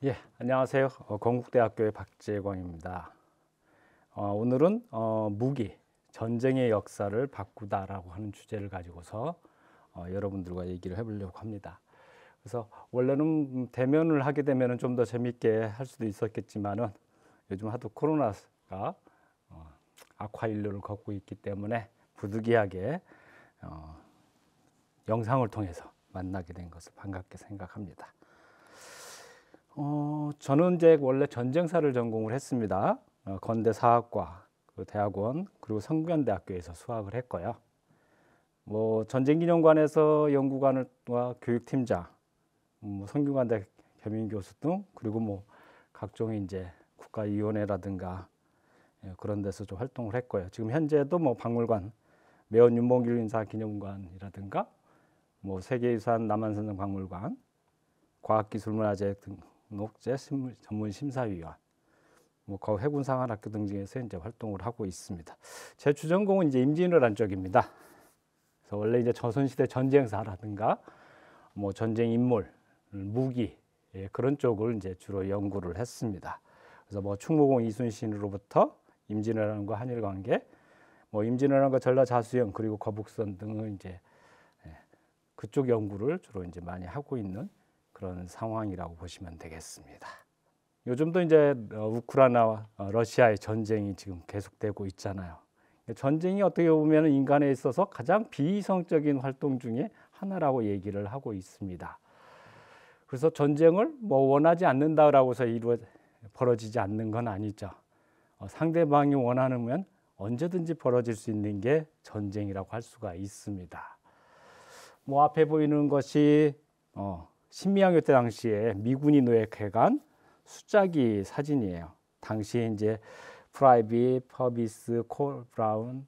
예, 안녕하세요. 건국대학교의 박재광입니다. 오늘은 무기, 전쟁의 역사를 바꾸다라고 하는 주제를 가지고서 여러분들과 얘기를 해보려고 합니다. 그래서 원래는 대면을 하게 되면 좀 더 재밌게 할 수도 있었겠지만은 요즘 하도 코로나가 악화인류를 걷고 있기 때문에 부득이하게 영상을 통해서 만나게 된 것을 반갑게 생각합니다. 저는 이제 원래 전쟁사를 전공을 했습니다. 건대 사학과, 그 대학원, 그리고 성균관대학교에서 수학을 했고요. 뭐 전쟁기념관에서 연구관과 교육팀장, 성균관대 겸임교수 등, 그리고 뭐 각종의 이제 국가위원회라든가 그런 데서 좀 활동을 했고요. 지금 현재도 뭐 박물관, 매원 윤봉길 인사 기념관이라든가, 뭐 세계유산 남한산성 박물관, 과학기술문화재 등록제 전문심사위원, 뭐 해군상한학교 등지에서 이제 활동을 하고 있습니다. 제 주전공은 이제 임진왜란 쪽입니다. 그래서 원래 이제 조선시대 전쟁사라든가 뭐 전쟁 인물, 무기 그런 쪽을 이제 주로 연구를 했습니다. 그래서 뭐 충무공 이순신으로부터 임진왜란과 한일 관계, 뭐 임진왜란과 전라자수형 그리고 거북선 등을 이제 그쪽 연구를 주로 이제 많이 하고 있는 그런 상황이라고 보시면 되겠습니다. 요즘도 이제 우크라이나와 러시아의 전쟁이 지금 계속되고 있잖아요. 전쟁이 어떻게 보면 인간에 있어서 가장 비이성적인 활동 중에 하나라고 얘기를 하고 있습니다. 그래서 전쟁을 뭐 원하지 않는다라고 해서 벌어지지 않는 건 아니죠. 상대방이 원하면 언제든지 벌어질 수 있는 게 전쟁이라고 할 수가 있습니다. 뭐 앞에 보이는 것이 신미양요 때 당시에 미군이 노획해간 숫자기 사진이에요. 당시에 이제 프라이빗, 퍼비스, 콜 브라운,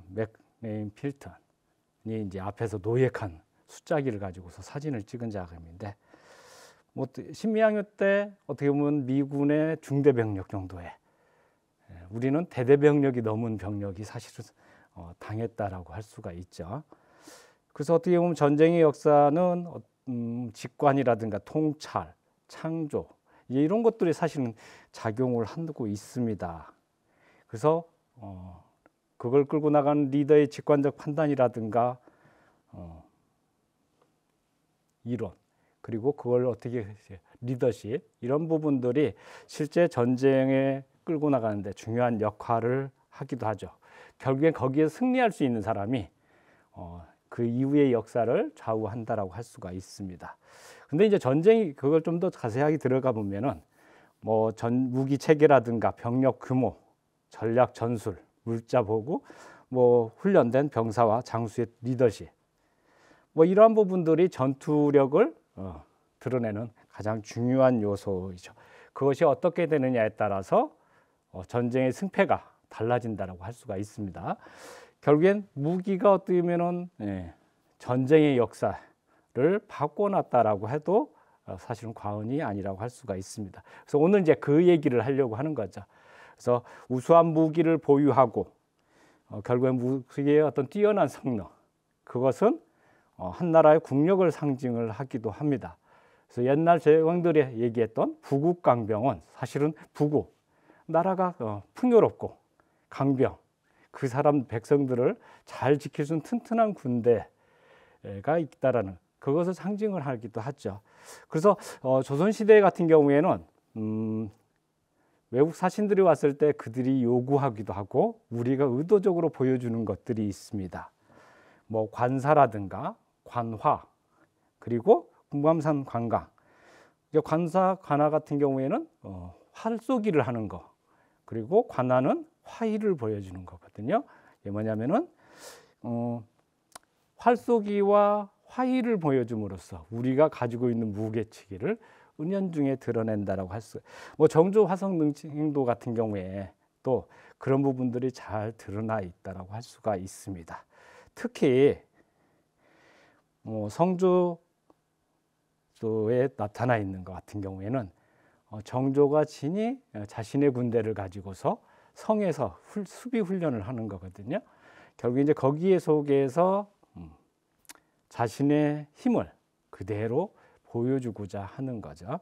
맥네임 필턴이 이제 앞에서 노획한 숫자기를 가지고서 사진을 찍은 작업인데, 뭐 신미양요 때 어떻게 보면 미군의 중대 병력 정도에 우리는 대대병력이 넘은 병력이 사실은 당했다라고 할 수가 있죠. 그래서 어떻게 보면 전쟁의 역사는 직관이라든가 통찰, 창조 이런 것들이 사실은 작용을 하고 있습니다. 그래서 그걸 끌고 나가는 리더의 직관적 판단이라든가 이론, 그리고 그걸 어떻게 리더십 이런 부분들이 실제 전쟁에 끌고 나가는데 중요한 역할을 하기도 하죠. 결국엔 거기에 승리할 수 있는 사람이 그 이후의 역사를 좌우한다라고 할 수가 있습니다. 근데 이제 전쟁이 그걸 좀 더 자세하게 들어가 보면은 뭐 무기 체계라든가 병력 규모, 전략 전술, 물자 보고, 뭐 훈련된 병사와 장수의 리더십, 뭐 이러한 부분들이 전투력을 드러내는 가장 중요한 요소이죠. 그것이 어떻게 되느냐에 따라서 전쟁의 승패가 달라진다라고 할 수가 있습니다. 결국엔 무기가 어떻게 보면은 전쟁의 역사를 바꿔놨다라고 해도 사실은 과언이 아니라고 할 수가 있습니다. 그래서 오늘 이제 그 얘기를 하려고 하는 거죠. 그래서 우수한 무기를 보유하고 결국엔 무기의 어떤 뛰어난 성능, 그것은 한 나라의 국력을 상징을 하기도 합니다. 그래서 옛날 제왕들이 얘기했던 부국강병은 사실은 부국, 나라가 풍요롭고 강병, 그 사람 백성들을 잘 지킬 수 있는 튼튼한 군대가 있다라는 그것을 상징을 하기도 하죠. 그래서 조선시대 같은 경우에는 외국 사신들이 왔을 때 그들이 요구하기도 하고 우리가 의도적으로 보여주는 것들이 있습니다. 뭐 관사라든가 관화, 그리고 금감산 관광. 관사, 관화 같은 경우에는 활 쏘기를 하는 거, 그리고 관화는 화의를 보여주는 거거든요. 이게 뭐냐면은 활쏘기와 화의를 보여줌으로써 우리가 가지고 있는 무게치기를 은연중에 드러낸다라고 할 수. 뭐 정조 화성 능칭도 같은 경우에 또 그런 부분들이 잘 드러나 있다라고 할 수가 있습니다. 특히 성조에 나타나 있는 것 같은 경우에는 정조가 친히 자신의 군대를 가지고서 성에서 수비 훈련을 하는 거거든요. 결국 이제 거기에 속에서 자신의 힘을 그대로 보여주고자 하는 거죠.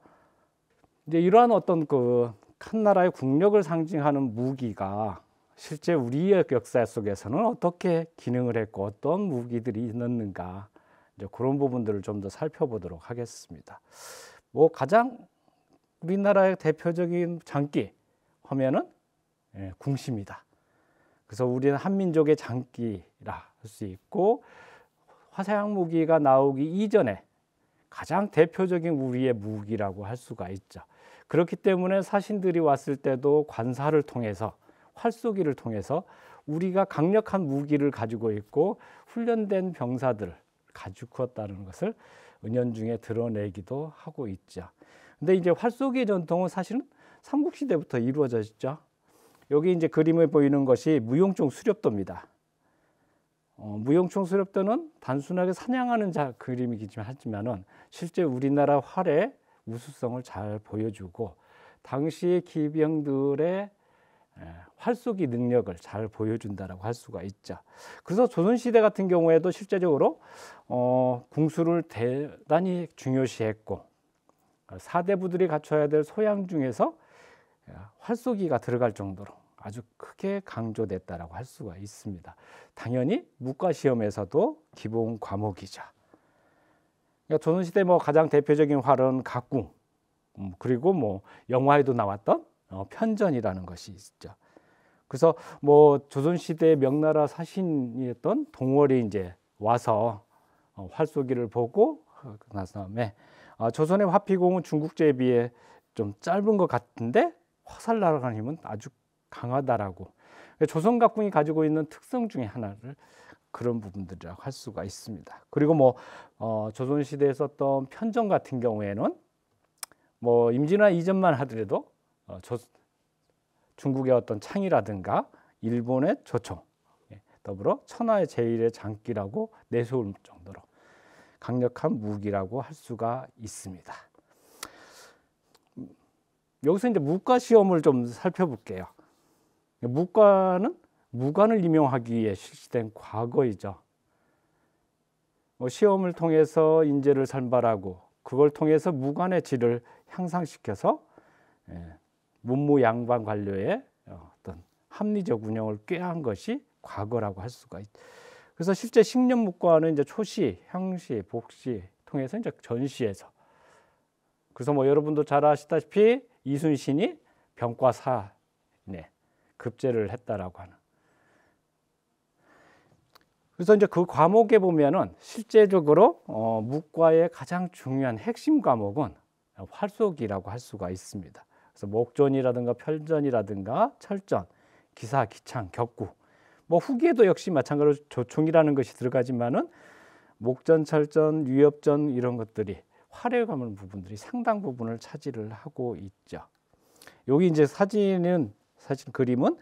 이제 이러한 어떤 그 한 나라의 국력을 상징하는 무기가 실제 우리의 역사 속에서는 어떻게 기능을 했고 어떤 무기들이 있었는가, 이제 그런 부분들을 좀 더 살펴보도록 하겠습니다. 뭐 가장 우리나라의 대표적인 장기 하면은 궁시입니다. 그래서 우리는 한민족의 장기라 할 수 있고, 화사양 무기가 나오기 이전에 가장 대표적인 우리의 무기라고 할 수가 있죠. 그렇기 때문에 사신들이 왔을 때도 관사를 통해서, 활쏘기를 통해서 우리가 강력한 무기를 가지고 있고 훈련된 병사들을 가지고 있다는 것을 은연중에 드러내기도 하고 있죠. 근데 이제 활쏘기 전통은 사실은 삼국시대부터 이루어져 있죠. 여기 이제 그림에 보이는 것이 무용총 수렵도입니다. 무용총 수렵도는 단순하게 사냥하는 그림이긴 하지만은 실제 우리나라 활의 우수성을 잘 보여주고 당시의 기병들의 활쏘기 능력을 잘 보여준다라고 할 수가 있죠. 그래서 조선시대 같은 경우에도 실제적으로 궁수를 대단히 중요시했고, 사대부들이 갖춰야 될 소양 중에서 활쏘기가 들어갈 정도로 아주 크게 강조됐다라고 할 수가 있습니다. 당연히 문과시험에서도 기본 과목이죠. 그러니까 조선시대 뭐 가장 대표적인 활은 각궁, 그리고 뭐 영화에도 나왔던 편전이라는 것이 있죠. 그래서 뭐 조선시대 명나라 사신이었던 동월이 이제 와서 활쏘기를 보고 나서에 조선의 화피공은 중국제에 비해 좀 짧은 것 같은데 화살 날아가는 힘은 아주 강하다라고, 조선 각궁이 가지고 있는 특성 중에 하나를 그런 부분들이라고 할 수가 있습니다. 그리고 뭐 조선시대에 썼던 편전 같은 경우에는 뭐 임진왜란 이전만 하더라도 중국의 어떤 창이라든가 일본의 조총, 더불어 천하의 제일의 장기라고 내세울 정도로 강력한 무기라고 할 수가 있습니다. 여기서 이제 무과 시험을 좀 살펴볼게요. 무과는 무관을 임용하기 위해 실시된 과거이죠. 시험을 통해서 인재를 선발하고 그걸 통해서 무관의 질을 향상시켜서 문무양반 관료의 어떤 합리적 운영을 꾀한 것이 과거라고 할 수가 있죠. 그래서 실제 식년무과는 이제 초시, 향시, 복시 통해서 이제 전시해서, 그래서 뭐 여러분도 잘 아시다시피 이순신이 병과사 급제를 했다라고 하는. 그래서 이제 그 과목에 보면은 실제적으로 무과의 가장 중요한 핵심 과목은 활쏘기라고 할 수가 있습니다. 그래서 목전이라든가 편전이라든가 철전, 기사, 기창, 격구, 뭐 후기에도 역시 마찬가지로 조총이라는 것이 들어가지만은 목전, 철전, 위협전 이런 것들이 활에 관한 부분들이 상당 부분을 차지를 하고 있죠. 여기 이제 사진 그림은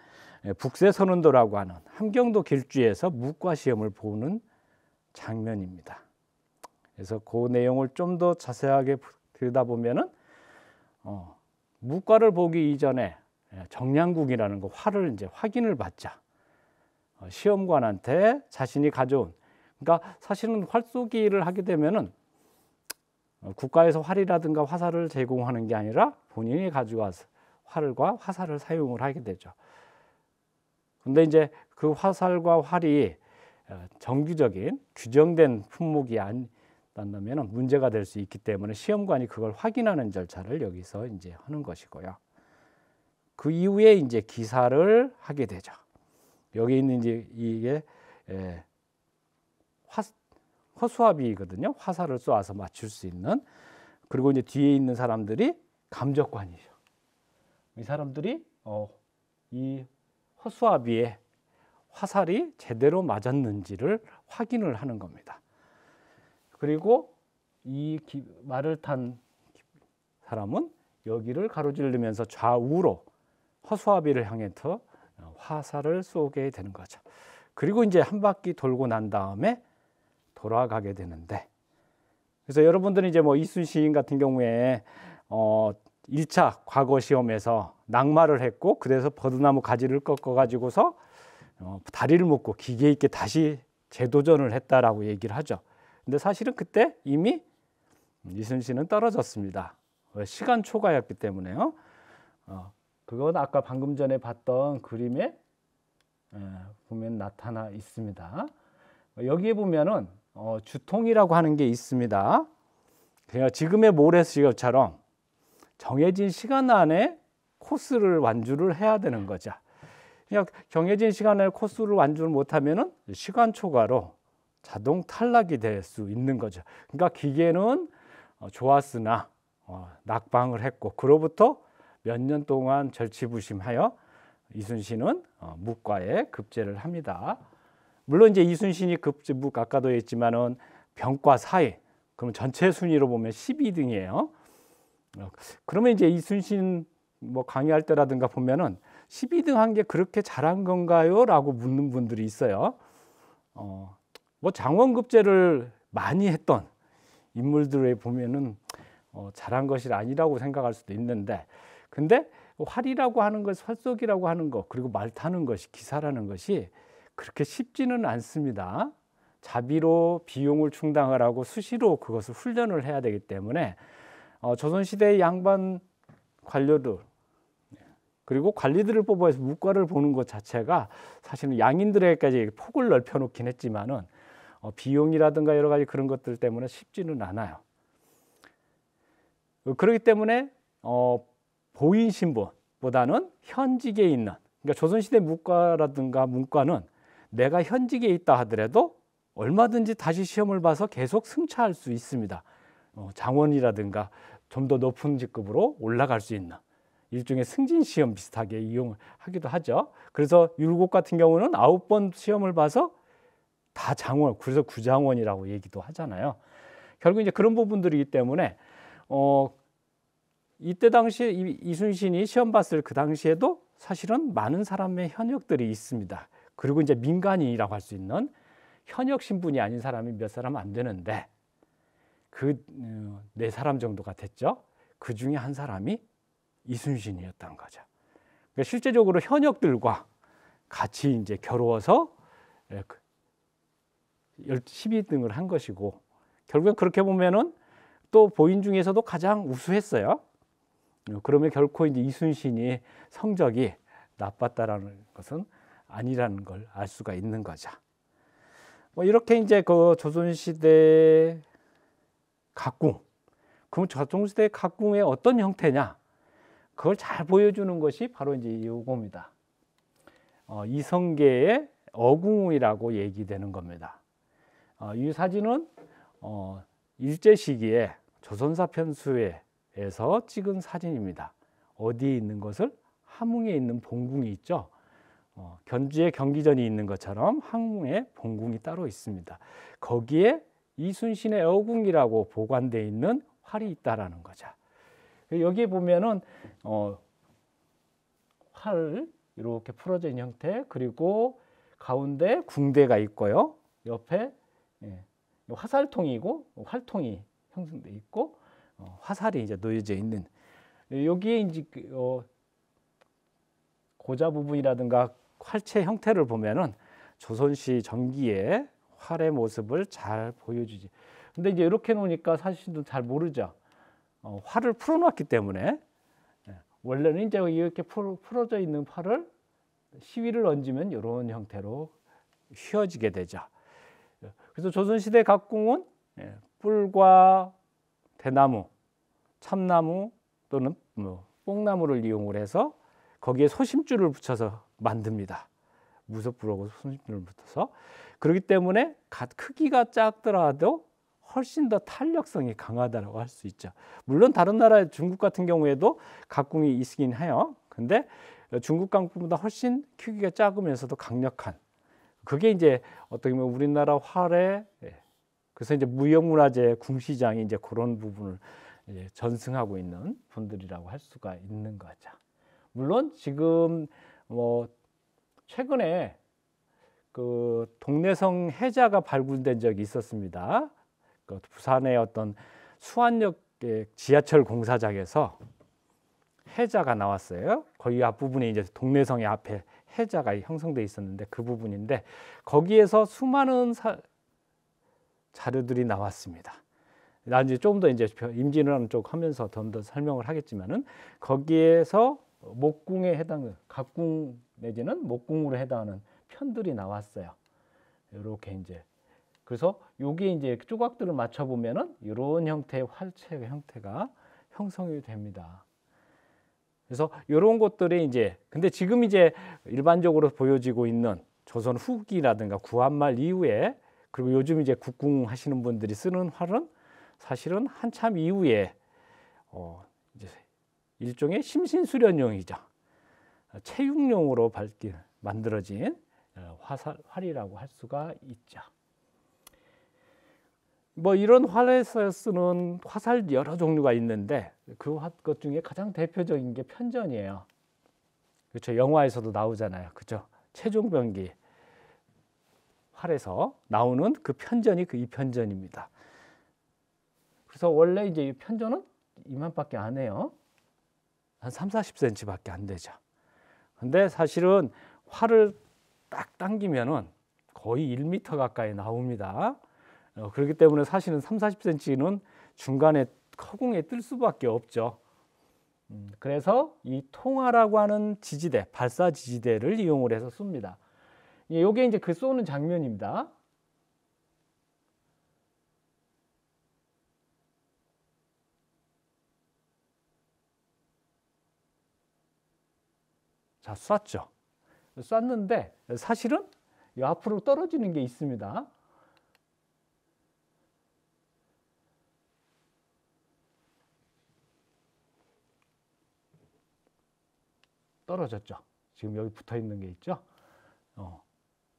북새선운도라고 하는 함경도 길주에서 무과 시험을 보는 장면입니다. 그래서 그 내용을 좀 더 자세하게 들여다보면은 무과를 보기 이전에 정량국이라는 거 활을 이제 확인을 받자. 시험관한테 자신이 가져온, 그러니까 사실은 활쏘기를 하게 되면은 국가에서 활이라든가 화살을 제공하는 게 아니라 본인이 가져와서 활과 화살을 사용을 하게 되죠. 근데 이제 그 화살과 활이 정규적인 규정된 품목이 아니라면 문제가 될 수 있기 때문에 시험관이 그걸 확인하는 절차를 여기서 이제 하는 것이고요. 그 이후에 이제 기사를 하게 되죠. 여기 있는 이제 이게 허수아비거든요. 화살을 쏘아서 맞출 수 있는. 그리고 이제 뒤에 있는 사람들이 감적관이죠. 이 사람들이 이 허수아비에 화살이 제대로 맞았는지를 확인을 하는 겁니다. 그리고 이 말을 탄 사람은 여기를 가로지르면서 좌우로 허수아비를 향해서 화살을 쏘게 되는 거죠. 그리고 이제 한 바퀴 돌고 난 다음에 돌아가게 되는데, 그래서 여러분들은 이제 뭐 이순신 같은 경우에 1차 과거 시험에서 낙마를 했고, 그래서 버드나무 가지를 꺾어 가지고서 다리를 묶고 기계 있게 다시 재도전을 했다라고 얘기를 하죠. 근데 사실은 그때 이미 이순신은 떨어졌습니다. 시간 초과였기 때문에요. 그건 아까 방금 전에 봤던 그림에 보면 나타나 있습니다. 여기에 보면은 주통이라고 하는 게 있습니다. 그냥 지금의 모래시계처럼 정해진 시간 안에 코스를 완주를 해야 되는 거죠. 그냥 정해진 시간에 코스를 완주를 못하면은 시간 초과로 자동 탈락이 될 수 있는 거죠. 그러니까 기계는 좋았으나 낙방을 했고, 그로부터 몇 년 동안 절치부심하여 이순신은 묵과에 급제를 합니다. 물론 이제 이순신이 급제 묵 아까도 했지만은 병과 사이, 그럼 전체 순위로 보면 12등이에요. 그러면 이제 이순신 뭐 강의할 때라든가 보면은 12등 한 게 그렇게 잘한 건가요? 라고 묻는 분들이 있어요. 뭐 장원급제를 많이 했던 인물들에 보면은 잘한 것이 아니라고 생각할 수도 있는데, 근데 활이라고 하는 것, 활쏘기라고 하는 것, 그리고 말 타는 것이, 기사라는 것이 그렇게 쉽지는 않습니다. 자비로 비용을 충당을 하고 수시로 그것을 훈련을 해야 되기 때문에 조선시대의 양반 관료들, 그리고 관리들을 뽑아서 묵과를 보는 것 자체가 사실은 양인들에게까지 폭을 넓혀 놓긴 했지만은 비용이라든가 여러 가지 그런 것들 때문에 쉽지는 않아요. 그렇기 때문에 보인 신분보다는 현직에 있는, 그러니까 조선시대 묵과라든가 문과는 내가 현직에 있다 하더라도 얼마든지 다시 시험을 봐서 계속 승차할 수 있습니다. 장원이라든가 좀 더 높은 직급으로 올라갈 수 있는 일종의 승진 시험 비슷하게 이용하기도 하죠. 그래서 율곡 같은 경우는 9번 시험을 봐서 다 장원, 그래서 구장원이라고 얘기도 하잖아요. 결국 이제 그런 부분들이기 때문에 이때 당시에 이순신이 시험 봤을 그 당시에도 사실은 많은 사람의 현역들이 있습니다. 그리고 이제 민간인이라고 할 수 있는 현역 신분이 아닌 사람이 몇 사람 안 되는데 그 네 사람 정도가 됐죠. 그 중에 한 사람이 이순신이었던 거죠. 그러니까 실제적으로 현역들과 같이 이제 겨루어서 12등을 한 것이고, 결국엔 그렇게 보면은 또 보인 중에서도 가장 우수했어요. 그러면 결코 이제 이순신이 성적이 나빴다라는 것은 아니라는 걸 알 수가 있는 거죠. 뭐 이렇게 이제 그 조선시대 각궁, 그럼 조선시대 각궁의 어떤 형태냐? 그걸 잘 보여주는 것이 바로 이제 이겁니다. 이성계의 어궁이라고 얘기되는 겁니다. 이 사진은 일제 시기에 조선사 편수에서 찍은 사진입니다. 어디에 있는 것을? 함흥에 있는 봉궁이 있죠. 견주에 경기전이 있는 것처럼 함흥에 봉궁이 따로 있습니다. 거기에 이순신의 어궁이라고 보관되어 있는 활이 있다라는 거죠. 여기에 보면은 활 이렇게 풀어져 있는 형태, 그리고 가운데 궁대가 있고요. 옆에 화살통이고 활통이 형성돼 있고 화살이 이제 놓여져 있는, 여기에 이제 고자 부분이라든가 활체 형태를 보면은 조선시 전기의 활의 모습을 잘 보여주지. 근데 이제 이렇게 놓으니까 사실은 잘 모르죠. 활을 풀어놨기 때문에. 원래는 이제 이렇게 풀어져 있는 활을 시위를 얹으면 이런 형태로 휘어지게 되죠. 그래서 조선시대 각궁은 뿔과 대나무, 참나무 또는 뽕나무를 이용을 해서 거기에 소심줄을 붙여서 만듭니다. 무섭부라고 소심줄을 붙여서. 그렇기 때문에 크기가 작더라도 훨씬 더 탄력성이 강하다고 할 수 있죠. 물론 다른 나라 중국 같은 경우에도 각궁이 있긴 해요. 근데 중국 각궁보다 훨씬 크기가 작으면서도 강력한, 그게 이제 어떻게 보면 우리나라 활의, 그래서 이제 무형문화재 궁시장이 이제 그런 부분을 이제 전승하고 있는 분들이라고 할 수가 있는 거죠. 물론 지금 뭐 최근에 그 동래성 해자가 발굴된 적이 있었습니다. 그 부산의 어떤 수안역의 지하철 공사장에서 해자가 나왔어요. 거기 앞부분에 이제 동래성의 앞에 해자가 형성돼 있었는데 그 부분인데, 거기에서 수많은 자료들이 나왔습니다. 나 이제 좀 더 이제 임진왜란 쪽 하면서 더 설명을 하겠지만은 거기에서 목궁에 해당 갑궁 내지는 목궁으로 해당하는 편들이 나왔어요. 이렇게 이제 그래서 여기 이제 조각들을 맞춰 보면은 이런 형태의 활체 형태가 형성이 됩니다. 그래서 이런 것들이 이제 근데 지금 이제 일반적으로 보여지고 있는 조선 후기라든가 구한말 이후에 그리고 요즘 이제 국궁 하시는 분들이 쓰는 활은 사실은 한참 이후에 이제 일종의 심신수련용이죠. 체육용으로 만들어진 활이라고 할 수가 있죠. 뭐 이런 활에서 쓰는 화살 여러 종류가 있는데 그 것 중에 가장 대표적인 게 편전이에요. 그렇죠. 영화에서도 나오잖아요. 그렇죠. 최종병기 활에서 나오는 그 편전이 이 편전입니다. 그래서 원래 이제 이 편전은 이만밖에 안 해요. 한 30-40cm밖에 안 되죠. 근데 사실은 활을 딱 당기면은 거의 1m 가까이 나옵니다. 그렇기 때문에 사실은 30-40cm는 중간에 허공에 뜰 수밖에 없죠. 그래서 이 통화라고 하는 지지대, 발사 지지대를 이용을 해서 쏩니다. 이게 이제 그 쏘는 장면입니다. 자, 쐈죠. 쐈는데 사실은 이 앞으로 떨어지는 게 있습니다. 떨어졌죠. 지금 여기 붙어 있는 게 있죠.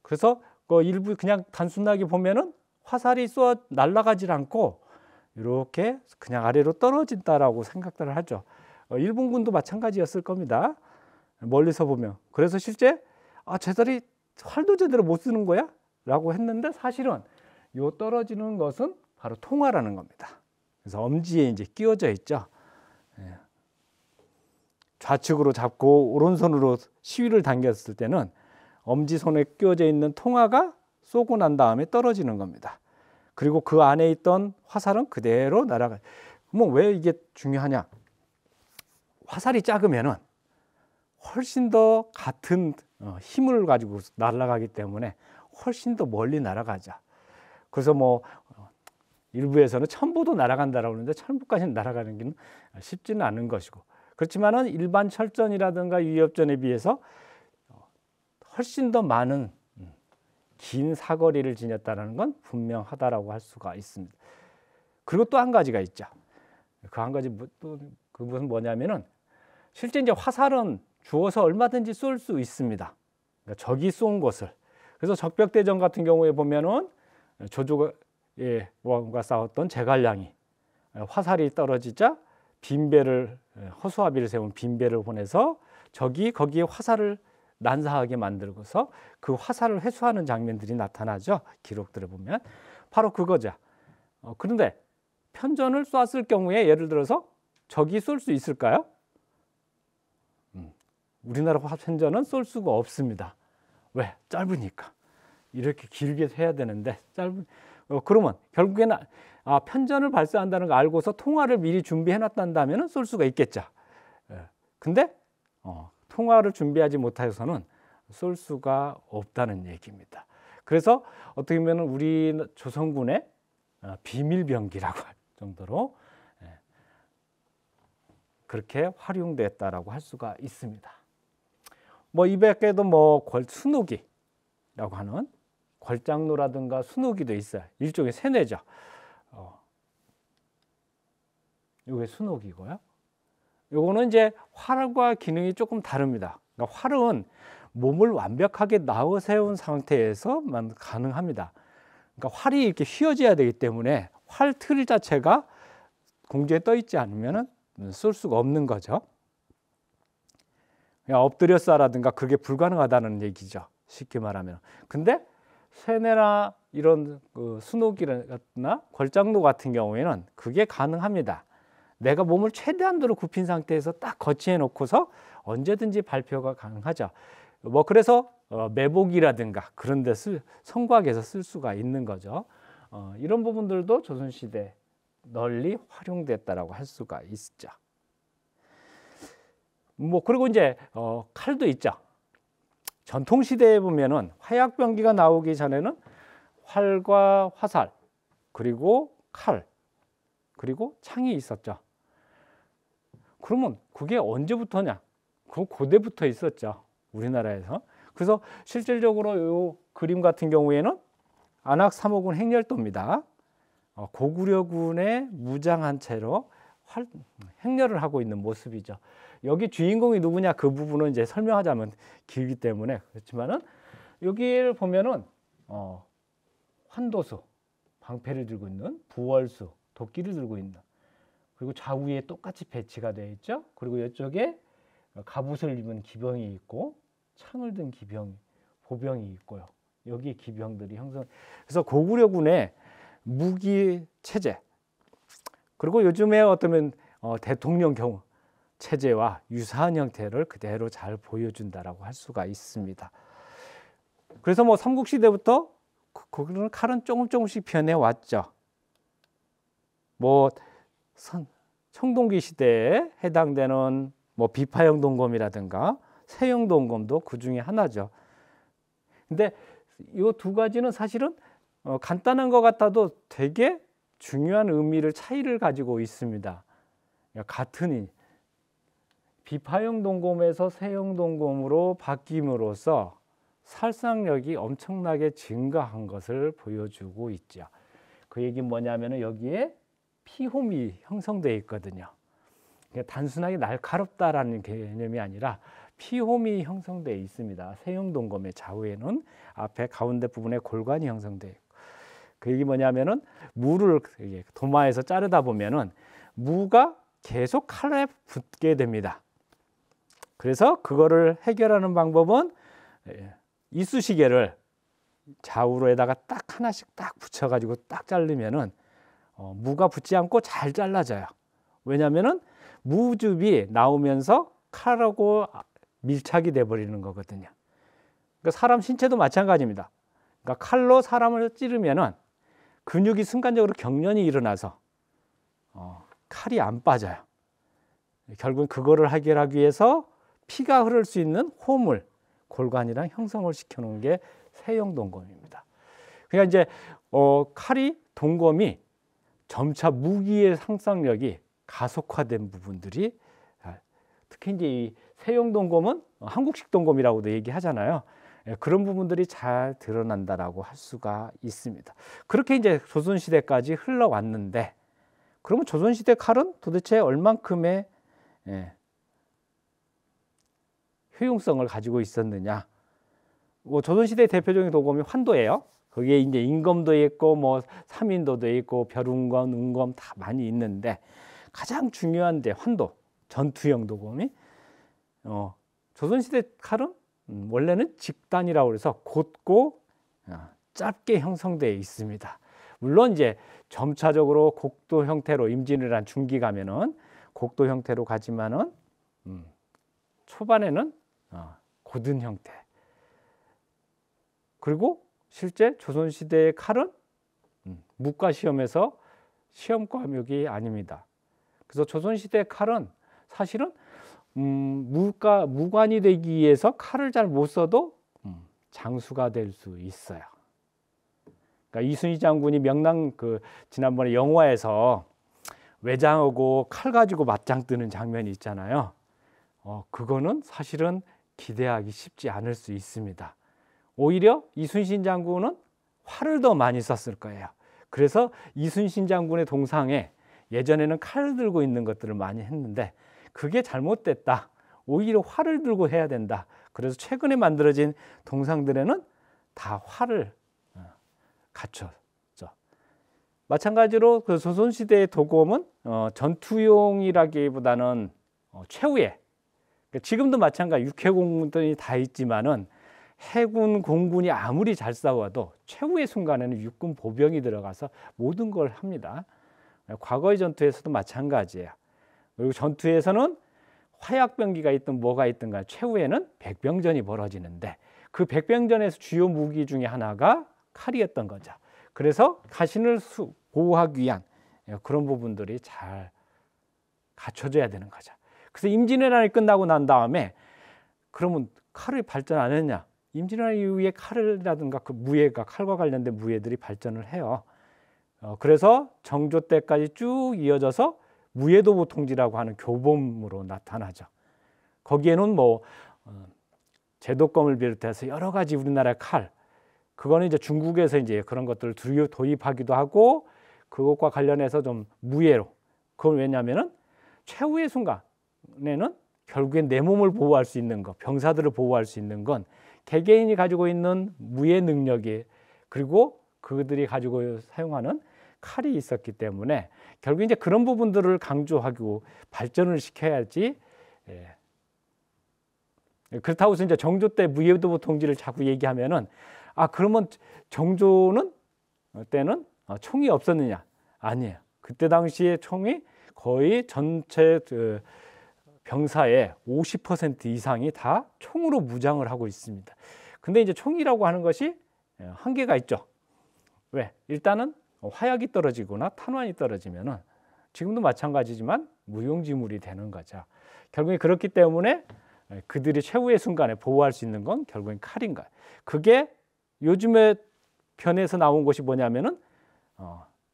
그래서 그 일부 그냥 단순하게 보면은 화살이 쏘아 날아가질 않고 이렇게 그냥 아래로 떨어진다라고 생각을 하죠. 일본군도 마찬가지였을 겁니다. 멀리서 보면. 그래서 실제 쟤들이 활도 제대로 못 쓰는 거야? 라고 했는데 사실은 요 떨어지는 것은 바로 통화라는 겁니다. 그래서 엄지에 이제 끼워져 있죠. 좌측으로 잡고 오른손으로 시위를 당겼을 때는 엄지손에 끼워져 있는 통화가 쏘고 난 다음에 떨어지는 겁니다. 그리고 그 안에 있던 화살은 그대로 날아가요. 뭐 왜 이게 중요하냐? 화살이 작으면은 훨씬 더 같은 힘을 가지고 날아가기 때문에 훨씬 더 멀리 날아가죠. 그래서 뭐 일부에서는 천부도 날아간다라고 하는데 천부까지는 날아가는 게 쉽지는 않은 것이고 그렇지만은 일반 철전이라든가 위협전에 비해서 훨씬 더 많은 긴 사거리를 지녔다는 건 분명하다라고 할 수가 있습니다. 그리고 또 한 가지가 있죠. 그 한 가지 또 그것은 뭐냐면은 실제 이제 화살은 주어서 얼마든지 쏠 수 있습니다. 그러니까 적이 쏜 것을. 그래서 적벽대전 같은 경우에 보면은 조조와 싸웠던 제갈량이 화살이 떨어지자 빈배를 허수아비를 세운 빈배를 보내서 적이 거기에 화살을 난사하게 만들고서 그 화살을 회수하는 장면들이 나타나죠. 기록들을 보면 바로 그거죠. 그런데 편전을 쐈을 경우에 예를 들어서 적이 쏠 수 있을까요? 우리나라 편전은 쏠 수가 없습니다. 왜? 짧으니까. 이렇게 길게 해야 되는데 그러면 결국에는 편전을 발사한다는 걸 알고서 통화를 미리 준비해 놨다면 쏠 수가 있겠죠. 근데 통화를 준비하지 못해서는 쏠 수가 없다는 얘기입니다. 그래서 어떻게 보면 우리 조선군의 비밀병기라고 할 정도로 그렇게 활용됐다라고 할 수가 있습니다. 뭐 이 밖에도 뭐 순우기라고 하는 걸장로라든가 순우기도 있어요. 일종의 세뇌죠. 이게 순우기고요. 요거는 이제 활과 기능이 조금 다릅니다. 그러니까 활은 몸을 완벽하게 나어 세운 상태에서만 가능합니다. 그러니까 활이 이렇게 휘어져야 되기 때문에 활 틀 자체가 공중에 떠 있지 않으면 쏠 수가 없는 거죠. 그냥 엎드려 쏴라든가 그게 불가능하다는 얘기죠. 쉽게 말하면. 근데 세뇌나 이런 순우기나 걸장로 같은 경우에는 그게 가능합니다. 내가 몸을 최대한도로 굽힌 상태에서 딱 거치해 놓고서 언제든지 발표가 가능하죠. 뭐 그래서 매복이라든가 그런 데 성곽에서 쓸 수가 있는 거죠. 이런 부분들도 조선시대 널리 활용됐다라고 할 수가 있죠. 뭐 그리고 이제 칼도 있죠. 전통 시대에 보면은 화약병기가 나오기 전에는 활과 화살, 그리고 칼, 그리고 창이 있었죠. 그러면 그게 언제부터냐? 그 고대부터 있었죠. 우리나라에서. 그래서 실질적으로 이 그림 같은 경우에는 안악삼호군 행렬도입니다. 고구려군의 무장한 채로 행렬을 하고 있는 모습이죠. 여기 주인공이 누구냐 그 부분은 이제 설명하자면 길기 때문에 그렇지만은 여기를 보면은 환도수, 방패를 들고 있는 부월수, 도끼를 들고 있는, 그리고 좌우에 똑같이 배치가 되어 있죠. 그리고 이쪽에 갑옷을 입은 기병이 있고 창을 든 보병이 있고요. 여기에 기병들이 형성. 그래서 고구려군의 무기 체제, 그리고 요즘에 어쩌면 대통령 경우 체제와 유사한 형태를 그대로 잘 보여준다라고 할 수가 있습니다. 그래서 뭐 삼국시대부터 거기는 칼은 조금씩 변해 왔죠. 뭐 청동기 시대에 해당되는 뭐 비파형 동검이라든가 세형 동검도 그 중에 하나죠. 근데 이 두 가지는 사실은 간단한 것 같아도 되게 중요한 차이를 가지고 있습니다. 같은 비파형 동검에서 세형 동검으로 바뀜으로써 살상력이 엄청나게 증가한 것을 보여주고 있죠. 그 얘기는 뭐냐면은 여기에 피홈이 형성되어 있거든요. 단순하게 날카롭다라는 개념이 아니라 피홈이 형성되어 있습니다. 세형 동검의 좌우에는 앞에 가운데 부분에 골관이 형성되어 있고, 그 얘기 뭐냐면은 무를 도마에서 자르다 보면은 무가 계속 칼에 붙게 됩니다. 그래서 그거를 해결하는 방법은 이쑤시개를 좌우로에다가 딱 하나씩 딱 붙여가지고 딱 자르면은 무가 붙지 않고 잘 잘라져요. 왜냐하면은 무즙이 나오면서 칼하고 밀착이 돼 버리는 거거든요. 그러니까 사람 신체도 마찬가지입니다. 그러니까 칼로 사람을 찌르면은 근육이 순간적으로 경련이 일어나서 칼이 안 빠져요. 결국은 그거를 해결하기 위해서 피가 흐를 수 있는 홈을 골관이랑 형성을 시켜놓은 게 세형 동검입니다. 그러니까 이제 칼이 동검이 점차 무기의 상상력이 가속화된 부분들이, 특히 이제 이 세형 동검은 한국식 동검이라고도 얘기하잖아요. 그런 부분들이 잘 드러난다라고 할 수가 있습니다. 그렇게 이제 조선시대까지 흘러왔는데, 그러면 조선시대 칼은 도대체 얼만큼의 효용성을 가지고 있었느냐? 뭐 조선시대 대표적인 도검이 환도예요. 거기에 이제 인검도 있고 뭐 삼인도도 있고 벼운검, 운검 다 많이 있는데 가장 중요한 데 환도, 전투형 도검이 조선시대 칼은 원래는 직단이라고 해서 곧고 짧게 형성되어 있습니다. 물론 이제 점차적으로 곡도 형태로 임진을 한 중기 가면은 곡도 형태로 가지만은 초반에는 고든 형태. 그리고 실제 조선시대의 칼은 무과 시험에서 시험 과목이 아닙니다. 그래서 조선시대 칼은 사실은 무관이 되기 위해서 칼을 잘 못 써도 장수가 될 수 있어요. 그러니까 이순신 장군이 명랑 지난번에 영화에서 외장하고 칼 가지고 맞짱 뜨는 장면이 있잖아요. 그거는 사실은 기대하기 쉽지 않을 수 있습니다. 오히려 이순신 장군은 활을 더 많이 썼을 거예요. 그래서 이순신 장군의 동상에 예전에는 칼을 들고 있는 것들을 많이 했는데 그게 잘못됐다. 오히려 활을 들고 해야 된다. 그래서 최근에 만들어진 동상들에는 다 활을 갖췄죠. 마찬가지로 그 조선시대의 도검은 전투용이라기보다는 최후의, 지금도 마찬가지 육해공군들이 다 있지만은 해군 공군이 아무리 잘 싸워도 최후의 순간에는 육군 보병이 들어가서 모든 걸 합니다. 과거의 전투에서도 마찬가지예요. 그리고 전투에서는 화약병기가 있든 뭐가 있든 간 최후에는 백병전이 벌어지는데 그 백병전에서 주요 무기 중에 하나가 칼이었던 거죠. 그래서 가신을 보호하기 위한 그런 부분들이 잘 갖춰져야 되는 거죠. 그래서 임진왜란이 끝나고 난 다음에 그러면 칼이 발전 안 했냐? 임진왜란 이후에 칼이라든가 그 무예가 칼과 관련된 무예들이 발전을 해요. 그래서 정조 때까지 쭉 이어져서 무예도부 통지라고 하는 교범으로 나타나죠. 거기에는 뭐 제도검을 비롯해서 여러 가지 우리나라의 칼, 그거는 이제 중국에서 이제 그런 것들을 도입하기도 하고 그것과 관련해서 좀 무예로. 그건 왜냐하면은 최후의 순간에는 결국엔 내 몸을 보호할 수 있는 것, 병사들을 보호할 수 있는 건 개개인이 가지고 있는 무예 능력이 그리고 그들이 가지고 사용하는 칼이 있었기 때문에 결국 이제 그런 부분들을 강조하고 발전을 시켜야지. 그렇다고 해서 이제 정조 때 무예도부 통지를 자꾸 얘기하면은 그러면 정조는 때는 총이 없었느냐? 아니에요. 그때 당시에 총이 거의 전체 병사의 50% 이상이 다 총으로 무장을 하고 있습니다. 근데 이제 총이라고 하는 것이 한계가 있죠. 왜? 일단은 화약이 떨어지거나 탄환이 떨어지면은 지금도 마찬가지지만 무용지물이 되는 거죠. 결국에 그렇기 때문에 그들이 최후의 순간에 보호할 수 있는 건 결국엔 칼인 거예요. 그게 요즘에 편에서 나온 것이 뭐냐면은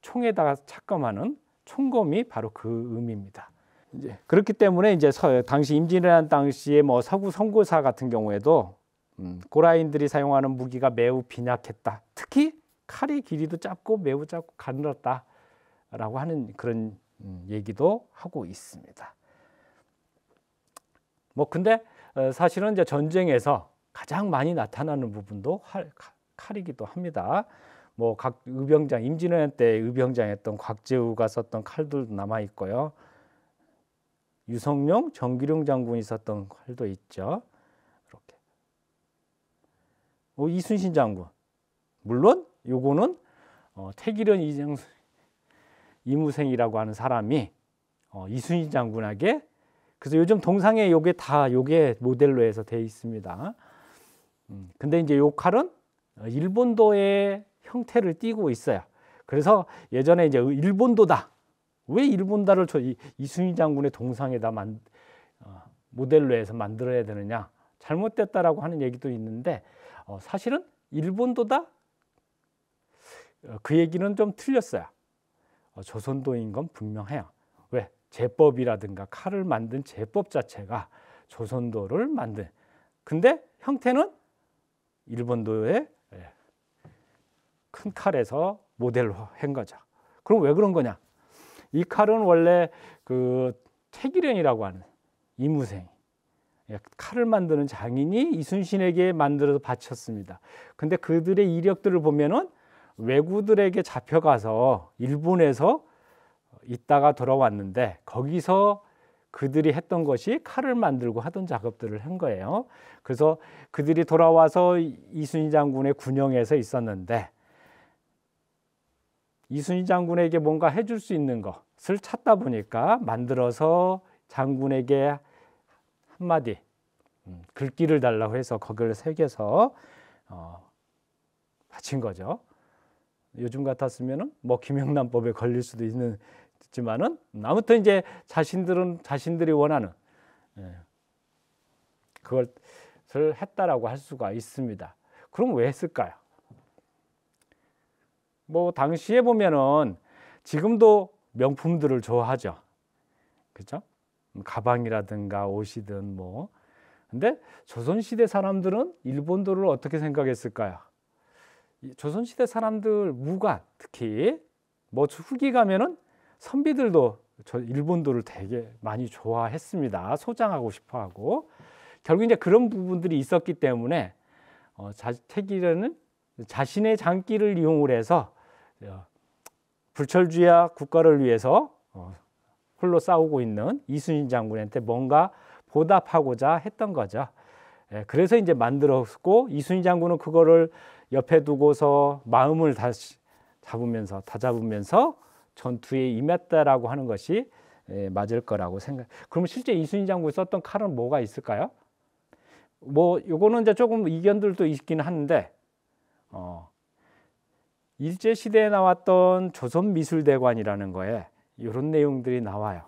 총에다가 착검하는 총검이 바로 그 의미입니다. 이제 그렇기 때문에 이제 당시 임진왜란 당시에 뭐 서구 선고사 같은 경우에도 고라인들이 사용하는 무기가 매우 빈약했다. 특히 칼의 길이도 짧고 매우 짧고 가늘었다라고 하는 그런 얘기도 하고 있습니다. 뭐 근데 사실은 이제 전쟁에서 가장 많이 나타나는 부분도 칼이기도 합니다. 뭐 각 의병장 임진왜란 때 의병장했던 곽재우가 썼던 칼들도 남아 있고요. 유성룡, 정기룡 장군이 썼던 칼도 있죠. 이렇게. 이순신 장군. 물론 요거는 태기련 이무생이라고 하는 사람이 이순신 장군에게 그래서 요즘 동상에 요게 모델로 해서 돼 있습니다. 근데 이제 요 칼은 일본도의 형태를 띠고 있어요. 그래서 예전에 이제 일본도다. 왜 일본다를 이순신 장군의 동상에다 모델로 해서 만들어야 되느냐? 잘못됐다라고 하는 얘기도 있는데 사실은 일본도다. 그 얘기는 좀 틀렸어요. 조선도인 건 분명해요. 왜? 제법이라든가 칼을 만든 제법 자체가 조선도를 만든. 근데 형태는 일본도의 큰 칼에서 모델로 한 거죠. 그럼 왜 그런 거냐? 이 칼은 원래 그 태기련이라고 하는 이무생 칼을 만드는 장인이 이순신에게 만들어서 바쳤습니다. 근데 그들의 이력들을 보면은 왜구들에게 잡혀가서 일본에서 있다가 돌아왔는데 거기서 그들이 했던 것이 칼을 만들고 하던 작업들을 한 거예요. 그래서 그들이 돌아와서 이순신 장군의 군영에서 있었는데 이순신 장군에게 뭔가 해줄 수 있는 것을 찾다 보니까 만들어서 장군에게 한마디 글귀를 달라고 해서 거기를 새겨서 바친 거죠. 요즘 같았으면은 뭐 김영란법에 걸릴 수도 있지만은 아무튼 이제 자신들이 원하는 그것을 했다라고 할 수가 있습니다. 그럼 왜 했을까요? 뭐 당시에 보면은 지금도 명품들을 좋아하죠. 그렇죠? 가방이라든가 옷이든 뭐. 근데 조선시대 사람들은 일본도를 어떻게 생각했을까요? 조선시대 사람들 무관 특히 뭐 후기 가면은 선비들도 일본도를 되게 많이 좋아했습니다. 소장하고 싶어하고 결국 이제 그런 부분들이 있었기 때문에 태기련은 자신의 장기를 이용을 해서 불철주야 국가를 위해서 홀로 싸우고 있는 이순신 장군한테 뭔가 보답하고자 했던 거죠. 그래서 이제 만들었고 이순신 장군은 그거를 옆에 두고서 마음을 다시 다잡으면서 전투에 임했다라고 하는 것이 맞을 거라고 생각. 그럼 실제 이순신 장군이 썼던 칼은 뭐가 있을까요? 뭐 요거는 이제 조금 이견들도 있기는 한데 일제 시대에 나왔던 조선미술대관이라는 거에 이런 내용들이 나와요.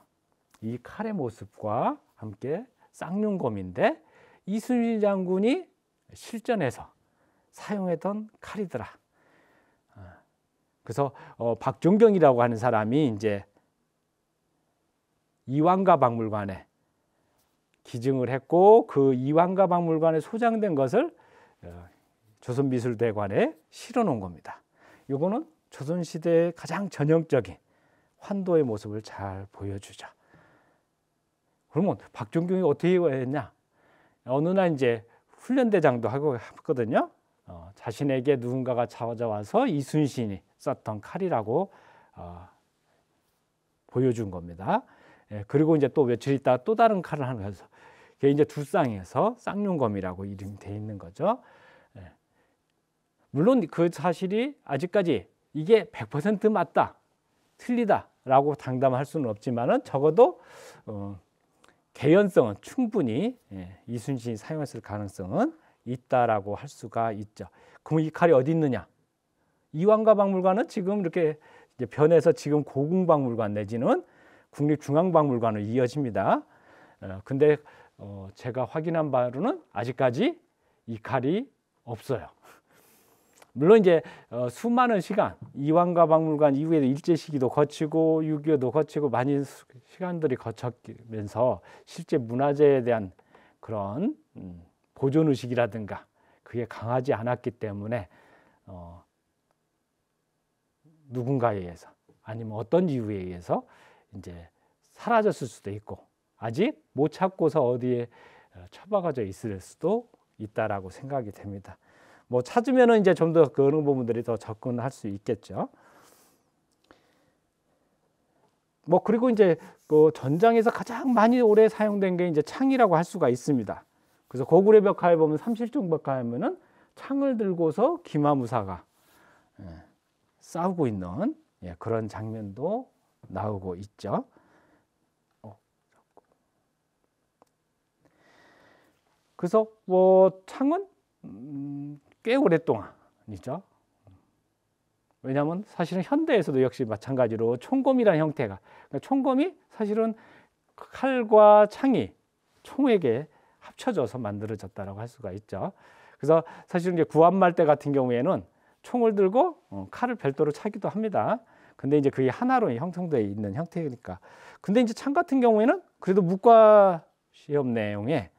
이 칼의 모습과 함께 쌍용검인데 이순신 장군이 실전에서 사용했던 칼이더라. 그래서 박종경이라고 하는 사람이 이제 이완가 박물관에 기증을 했고 그 이완가 박물관에 소장된 것을 조선미술대관에 실어 놓은 겁니다. 이거는 조선시대의 가장 전형적인 환도의 모습을 잘 보여주죠. 그러면 박종경이 어떻게 했냐? 어느 날 이제 훈련대장도 하고 했거든요. 자신에게 누군가가 찾아와서 이순신이 썼던 칼이라고 보여준 겁니다. 예, 그리고 이제 또 며칠 있다가 또 다른 칼을 하나 가서 그게 이제 두 쌍에서 쌍용검이라고 이름이 돼 있는 거죠. 예. 물론 그 사실이 아직까지 이게 100% 맞다, 틀리다라고 장담할 수는 없지만은 적어도 개연성은 충분히 이순신이 사용했을 가능성은 있다라고 할 수가 있죠. 그럼 이 칼이 어디 있느냐? 이완가 박물관은 지금 이렇게 이제 변해서 지금 고궁박물관 내지는 국립중앙박물관으로 이어집니다. 근데 제가 확인한 바로는 아직까지 이 칼이 없어요. 물론 이제 수많은 시간, 이완가 박물관 이후에도 일제 시기도 거치고 6.25도 거치고 많은 시간들이 거쳤면서 실제 문화재에 대한 그런 보존 의식이라든가 그게 강하지 않았기 때문에 누군가에 의해서 아니면 어떤 이유에 의해서 이제 사라졌을 수도 있고 아직 못 찾고서 어디에 처박아져 있을 수도 있다라고 생각이 됩니다. 뭐 찾으면은 이제 좀 더 그런 부분들이 더 접근할 수 있겠죠. 뭐 그리고 이제 그 전장에서 가장 많이 오래 사용된 게 이제 창이라고 할 수가 있습니다. 그래서 고구려 벽화에 보면 삼실종 벽화에는 창을 들고서 기마무사가 싸우고 있는 그런 장면도 나오고 있죠. 그래서 뭐 창은 꽤 오랫동안이죠. 왜냐하면 사실은 현대에서도 역시 마찬가지로 총검이라는 형태가 그러니까 총검이 사실은 칼과 창이 총에게 합쳐져서 만들어졌다라고 할 수가 있죠. 그래서 사실은 이제 구한말 때 같은 경우에는 총을 들고 칼을 별도로 차기도 합니다. 근데 이제 그게 하나로 형성되어 있는 형태니까. 근데 이제 창 같은 경우에는 그래도 무과 시험 내용에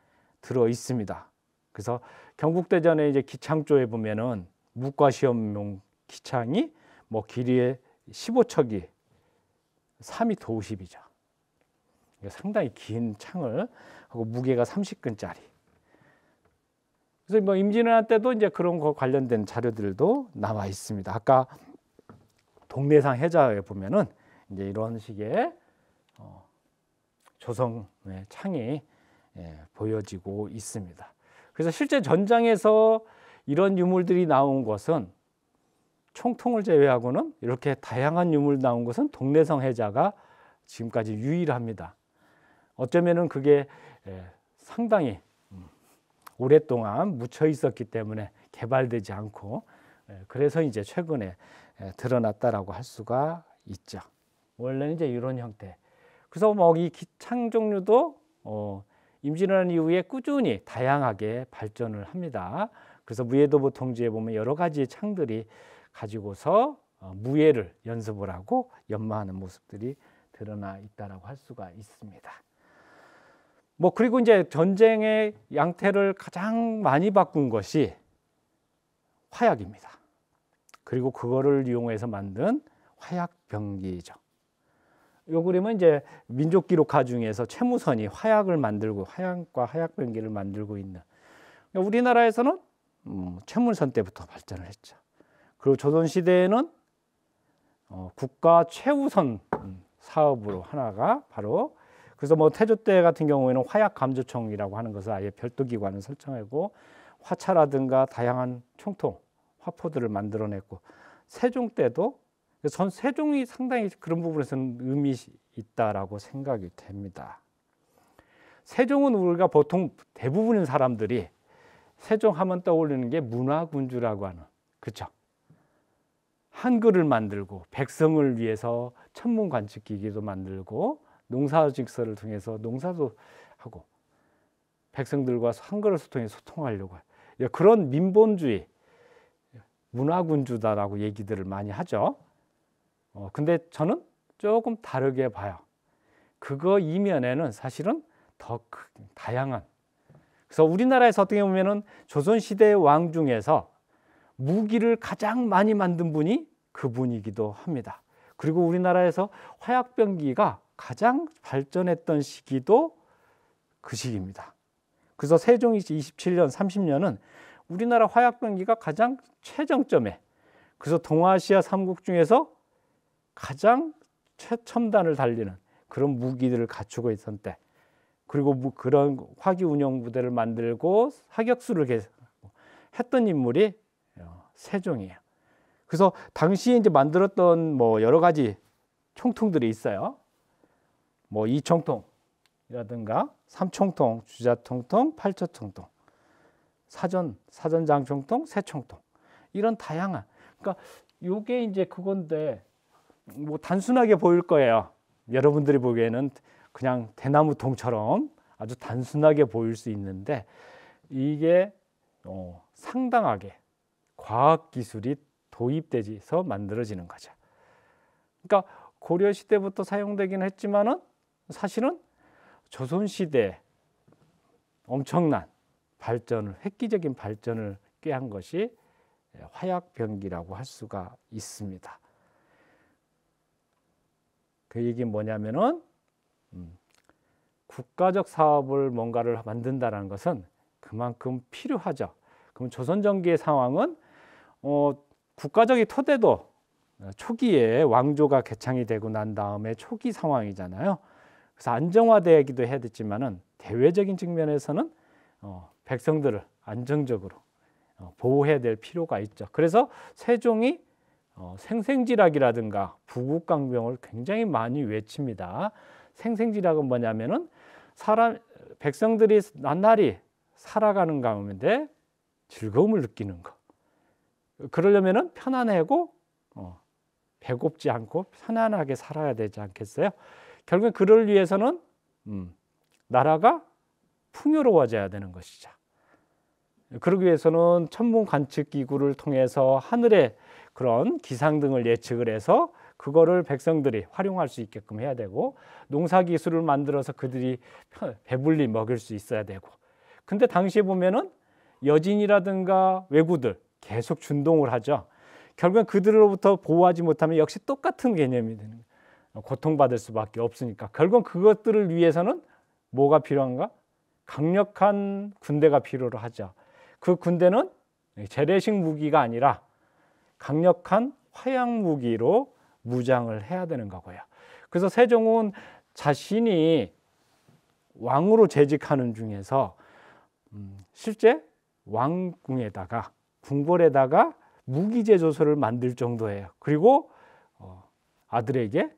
들어 있습니다. 그래서 경국대전에 이제 기창조에 보면은 무과 시험용 기창이 뭐 길이에 15척이 3m 50이죠. 상당히 긴 창을 하고 무게가 30근짜리. 그래서 뭐 임진왜란 때도 이제 그런 거 관련된 자료들도 나와 있습니다. 아까 동래상 해자에 보면은 이제 이런 식의 조성의 창이 보여지고 있습니다. 그래서 실제 전장에서 이런 유물들이 나온 것은 총통을 제외하고는 이렇게 다양한 유물 나온 것은 동래성 해자가 지금까지 유일합니다. 어쩌면은 그게 상당히 오랫동안 묻혀 있었기 때문에 개발되지 않고 그래서 이제 최근에 드러났다라고 할 수가 있죠. 원래는 이제 이런 형태. 그래서 뭐 이 기창 종류도 임진왜란 이후에 꾸준히 다양하게 발전을 합니다. 그래서 무예도보 통지에 보면 여러 가지의 창들이 가지고서 무예를 연습을 하고 연마하는 모습들이 드러나 있다라고 할 수가 있습니다. 뭐 그리고 이제 전쟁의 양태를 가장 많이 바꾼 것이 화약입니다. 그리고 그거를 이용해서 만든 화약병기죠. 요 그림은 이제 민족 기록화 중에서 최무선이 화약을 만들고 화약과 화약병기를 만들고 있는 우리나라에서는 최문선 때부터 발전을 했죠. 그리고 조선 시대에는 국가 최우선 사업으로 하나가 바로 그래서 뭐 태조 때 같은 경우에는 화약감조청이라고 하는 것을 아예 별도 기관을 설정하고 화차라든가 다양한 총통, 화포들을 만들어냈고 세종 때도 전 세종이 상당히 그런 부분에서는 의미 있다라고 생각이 됩니다. 세종은 우리가 보통 대부분의 사람들이 세종하면 떠올리는 게 문화군주라고 하는 그렇죠. 한글을 만들고 백성을 위해서 천문관측기기도 만들고 농사직서를 통해서 농사도 하고 백성들과 한글을 소통하려고 해요. 그런 민본주의, 문화군주다라고 얘기들을 많이 하죠. 근데 저는 조금 다르게 봐요. 그거 이면에는 사실은 더 다양한, 그래서 우리나라에서 어떻게 보면은 조선시대의 왕 중에서 무기를 가장 많이 만든 분이 그분이기도 합니다. 그리고 우리나라에서 화약병기가 가장 발전했던 시기도 그 시기입니다. 그래서 세종 27년, 30년은 우리나라 화약병기가 가장 최정점에, 그래서 동아시아 3국 중에서 가장 최첨단을 달리는 그런 무기들을 갖추고 있던 때, 그리고 그런 화기 운영 부대를 만들고 사격수를 했던 인물이 세종이에요. 그래서 당시에 이제 만들었던 뭐 여러 가지 총통들이 있어요. 뭐 이총통이라든가 삼총통, 주자총통, 팔처총통, 사전장총통, 세총통, 이런 다양한, 그러니까 요게 이제 그건데 뭐 단순하게 보일 거예요. 여러분들이 보기에는 그냥 대나무통처럼 아주 단순하게 보일 수 있는데 이게 상당하게 과학기술이 도입돼서 만들어지는 거죠. 그러니까 고려시대부터 사용되긴 했지만은 사실은 조선시대에 엄청난 발전을, 획기적인 발전을 꾀한 것이 화약병기라고 할 수가 있습니다. 그 얘기는 뭐냐면은 국가적 사업을 뭔가를 만든다는 것은 그만큼 필요하죠. 그럼 조선전기의 상황은 국가적인 토대도 초기에 왕조가 개창이 되고 난 다음에 초기 상황이잖아요. 그래서 안정화되기도 해야 됐지만은 대외적인 측면에서는 백성들을 안정적으로 보호해야 될 필요가 있죠. 그래서 세종이 생생지락이라든가 부국강병을 굉장히 많이 외칩니다. 생생지락은 뭐냐면은 백성들이 낱날이 살아가는 가운데 즐거움을 느끼는 거. 그러려면은 편안하고 배고프지 않고 편안하게 살아야 되지 않겠어요? 결국엔 그를 위해서는 나라가 풍요로워져야 되는 것이죠. 그러기 위해서는 천문 관측 기구를 통해서 하늘의 그런 기상 등을 예측을 해서 그거를 백성들이 활용할 수 있게끔 해야 되고, 농사 기술을 만들어서 그들이 배불리 먹일 수 있어야 되고. 근데 당시에 보면은 여진이라든가 왜구들 계속 준동을 하죠. 결국엔 그들로부터 보호하지 못하면 역시 똑같은 개념이 되는 거예요. 고통받을 수밖에 없으니까. 결국은 그것들을 위해서는 뭐가 필요한가? 강력한 군대가 필요로 하죠. 그 군대는 재래식 무기가 아니라 강력한 화약 무기로 무장을 해야 되는 거고요. 그래서 세종은 자신이 왕으로 재직하는 중에서 실제 왕궁에다가 궁궐에다가 무기 제조소를 만들 정도예요. 그리고 아들에게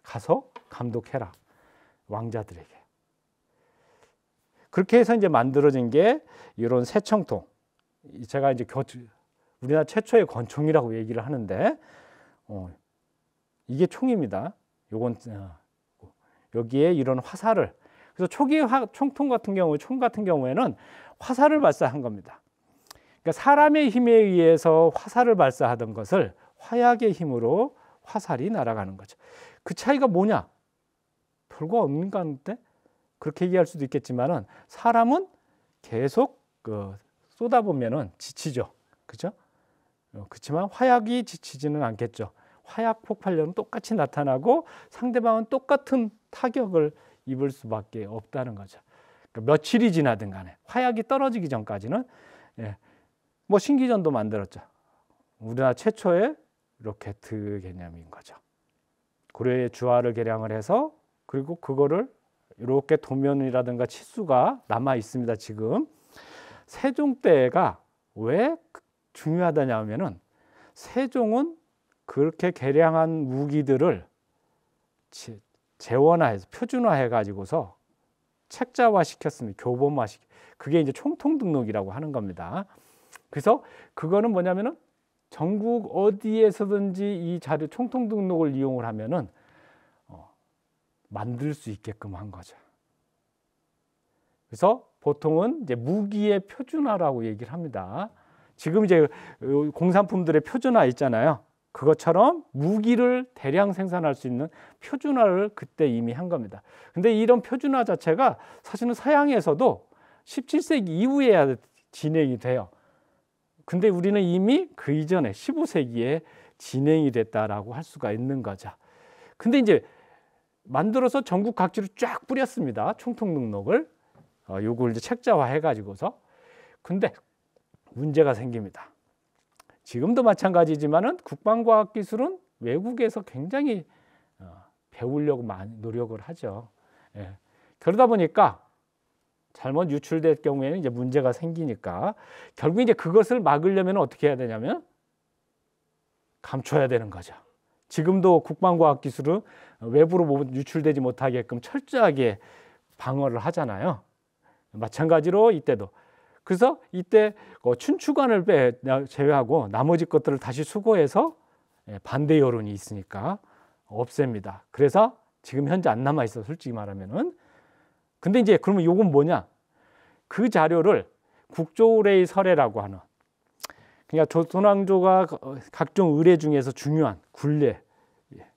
가서 감독해라, 왕자들에게. 그렇게 해서 이제 만들어진 게 이런 세청통. 제가 이제 우리나라 최초의 권총이라고 얘기를 하는데 이게 총입니다. 요건 여기에 이런 화살을, 그래서 초기 총통 같은 경우, 총 같은 경우에는 화살을 발사한 겁니다. 그러니까 사람의 힘에 의해서 화살을 발사하던 것을 화약의 힘으로 화살이 날아가는 거죠. 그 차이가 뭐냐? 별거 없는 건데 그렇게 얘기할 수도 있겠지만은 사람은 계속 쏟아보면은 지치죠, 그죠? 그렇지만 화약이 지치지는 않겠죠. 화약 폭발력은 똑같이 나타나고 상대방은 똑같은 타격을 입을 수밖에 없다는 거죠. 그러니까 며칠이 지나든 간에 화약이 떨어지기 전까지는 뭐 신기전도 만들었죠. 우리나라 최초의 로켓 개념인 거죠. 고려의 주화를 개량을 해서, 그리고 그거를 이렇게 도면이라든가 치수가 남아 있습니다. 지금 세종 때가 왜 중요하다냐 하면은 세종은 그렇게 개량한 무기들을 재원화해서 표준화해 가지고서 책자화 시켰습니다. 교본화 그게 이제 총통 등록이라고 하는 겁니다. 그래서 그거는 뭐냐면은 전국 어디에서든지 이 자료 총통 등록을 이용을 하면은 만들 수 있게끔 한 거죠. 그래서 보통은 이제 무기의 표준화라고 얘기를 합니다. 지금 이제 공산품들의 표준화 있잖아요. 그것처럼 무기를 대량 생산할 수 있는 표준화를 그때 이미 한 겁니다. 근데 이런 표준화 자체가 사실은 서양에서도 17세기 이후에야 진행이 돼요. 근데 우리는 이미 그 이전에 15세기에 진행이 됐다라고 할 수가 있는 거죠. 근데 이제 만들어서 전국 각지로 쫙 뿌렸습니다. 총통 등록을. 요걸 이제 책자화 해가지고서. 근데 문제가 생깁니다. 지금도 마찬가지지만은 국방과학기술은 외국에서 굉장히 배우려고 많이 노력을 하죠. 예. 그러다 보니까 잘못 유출될 경우에는 이제 문제가 생기니까 결국 이제 그것을 막으려면 어떻게 해야 되냐면 감춰야 되는 거죠. 지금도 국방과학기술은 외부로 유출되지 못하게끔 철저하게 방어를 하잖아요. 마찬가지로 이때도. 그래서 이때 춘추관을 제외하고 나머지 것들을 다시 수거해서 반대 여론이 있으니까 없앱니다. 그래서 지금 현재 안 남아 있어, 솔직히 말하면은. 근데 이제 그러면 요건 뭐냐? 그 자료를 국조의뢰 서례라고 하는, 그러니까 조선왕조가 각종 의례 중에서 중요한 굴례,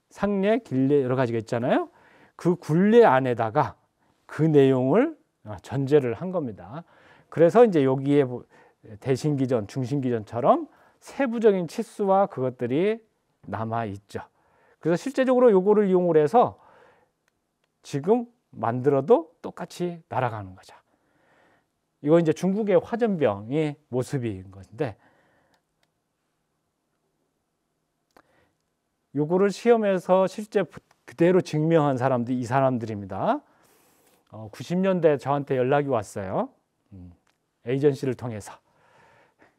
상례, 길례 여러 가지가 있잖아요. 그 굴례 안에다가 그 내용을 전제를 한 겁니다. 그래서 이제 여기에 대신기전, 중신기전처럼 세부적인 치수와 그것들이 남아 있죠. 그래서 실제적으로 요거를 이용을 해서 지금 만들어도 똑같이 날아가는 거죠. 이거 이제 중국의 화전병의 모습인 것인데, 요거를 시험에서 실제 그대로 증명한 사람들이 이 사람들입니다. 90년대 저한테 연락이 왔어요. 에이전시를 통해서.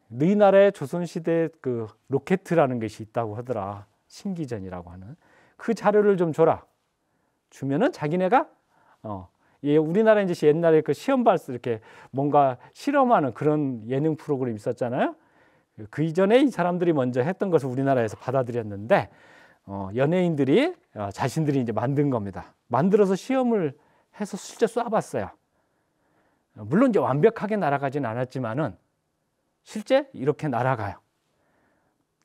너희 나라에 조선시대 그 로켓이라는 것이 있다고 하더라. 신기전이라고 하는. 그 자료를 좀 줘라. 주면은 자기네가 우리나라 이제 옛날에 그 시험 발사 이렇게 뭔가 실험하는 그런 예능 프로그램 있었잖아요. 그 이전에 이 사람들이 먼저 했던 것을 우리나라에서 받아들였는데 연예인들이 자신들이 이제 만든 겁니다. 만들어서 시험을 해서 실제 쏴봤어요. 물론 이제 완벽하게 날아가진 않았지만은 실제 이렇게 날아가요.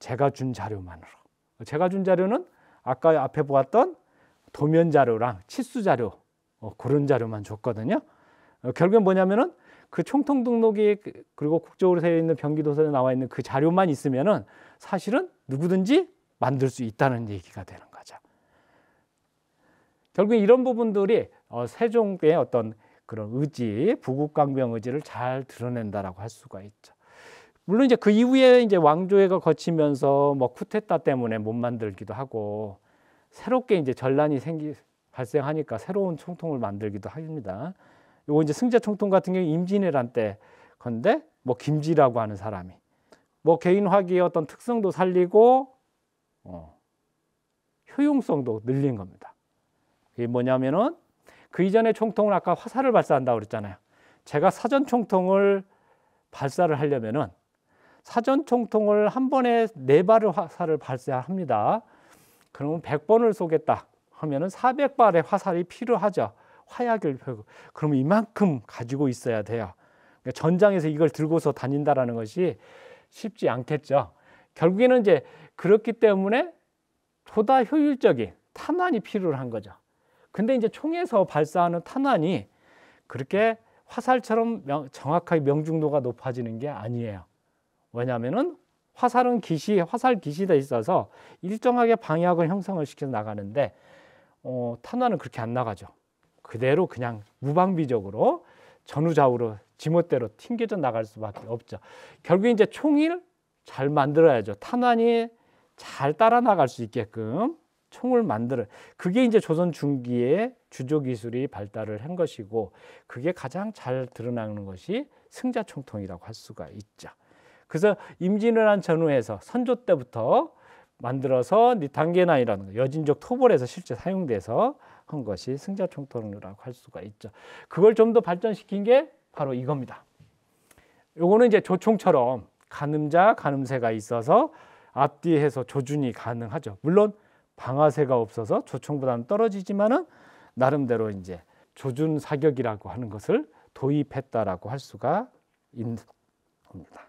제가 준 자료만으로. 제가 준 자료는 아까 앞에 보았던 도면 자료랑 치수 자료, 그런 자료만 줬거든요. 결국엔 뭐냐면은 그 총통 등록이 그리고 국조의뢰서에 있는 병기도서에 나와 있는 그 자료만 있으면은 사실은 누구든지 만들 수 있다는 얘기가 되는 거죠. 결국 이런 부분들이 세종의 어떤 그런 의지, 부국강병 의지를 잘 드러낸다라고 할 수가 있죠. 물론 이제 그 이후에 이제 왕조회가 거치면서 뭐 쿠데타 때문에 못 만들기도 하고 새롭게 이제 전란이 발생하니까 새로운 총통을 만들기도 합니다. 요거 이제 승자 총통 같은 경우 임진왜란 때 건데 뭐 김지라고 하는 사람이 뭐 개인 화기의 어떤 특성도 살리고 효용성도 늘린 겁니다. 이게 뭐냐면은 그 이전에 총통을 아까 화살을 발사한다고 그랬잖아요. 제가 사전 총통을 발사를 하려면은 사전 총통을 한 번에 4발의 화살을 발사합니다. 그러면 100번을 쏘겠다 하면은 400발의 화살이 필요하죠. 화약을 펴고. 그러면 이만큼 가지고 있어야 돼요. 그러니까 전장에서 이걸 들고서 다닌다라는 것이 쉽지 않겠죠. 결국에는 이제 그렇기 때문에 보다 효율적인 탄환이 필요한 거죠. 근데 이제 총에서 발사하는 탄환이 그렇게 화살처럼 정확하게 명중도가 높아지는 게 아니에요. 왜냐하면은 화살은 화살 기시가 있어서 일정하게 방향을 형성을 시켜서 나가는데 탄환은 그렇게 안 나가죠. 그대로 그냥 무방비적으로 전후좌우로 지멋대로 튕겨져 나갈 수밖에 없죠. 결국에 이제 총을 잘 만들어야죠. 탄환이 잘 따라 나갈 수 있게끔 총을 만들어. 그게 이제 조선 중기에 주조 기술이 발달을 한 것이고 그게 가장 잘 드러나는 것이 승자총통이라고 할 수가 있죠. 그래서 임진왜란 전후에서 선조 때부터 만들어서 니탄게나이라는 거, 여진족 토벌에서 실제 사용돼서 한 것이 승자총통이라고 할 수가 있죠. 그걸 좀 더 발전시킨 게 바로 이겁니다. 요거는 이제 조총처럼 가늠자, 가늠새가 있어서 앞뒤해서 조준이 가능하죠. 물론 방아쇠가 없어서 조총보다는 떨어지지만은 나름대로 이제 조준 사격이라고 하는 것을 도입했다라고 할 수가 있는 겁니다.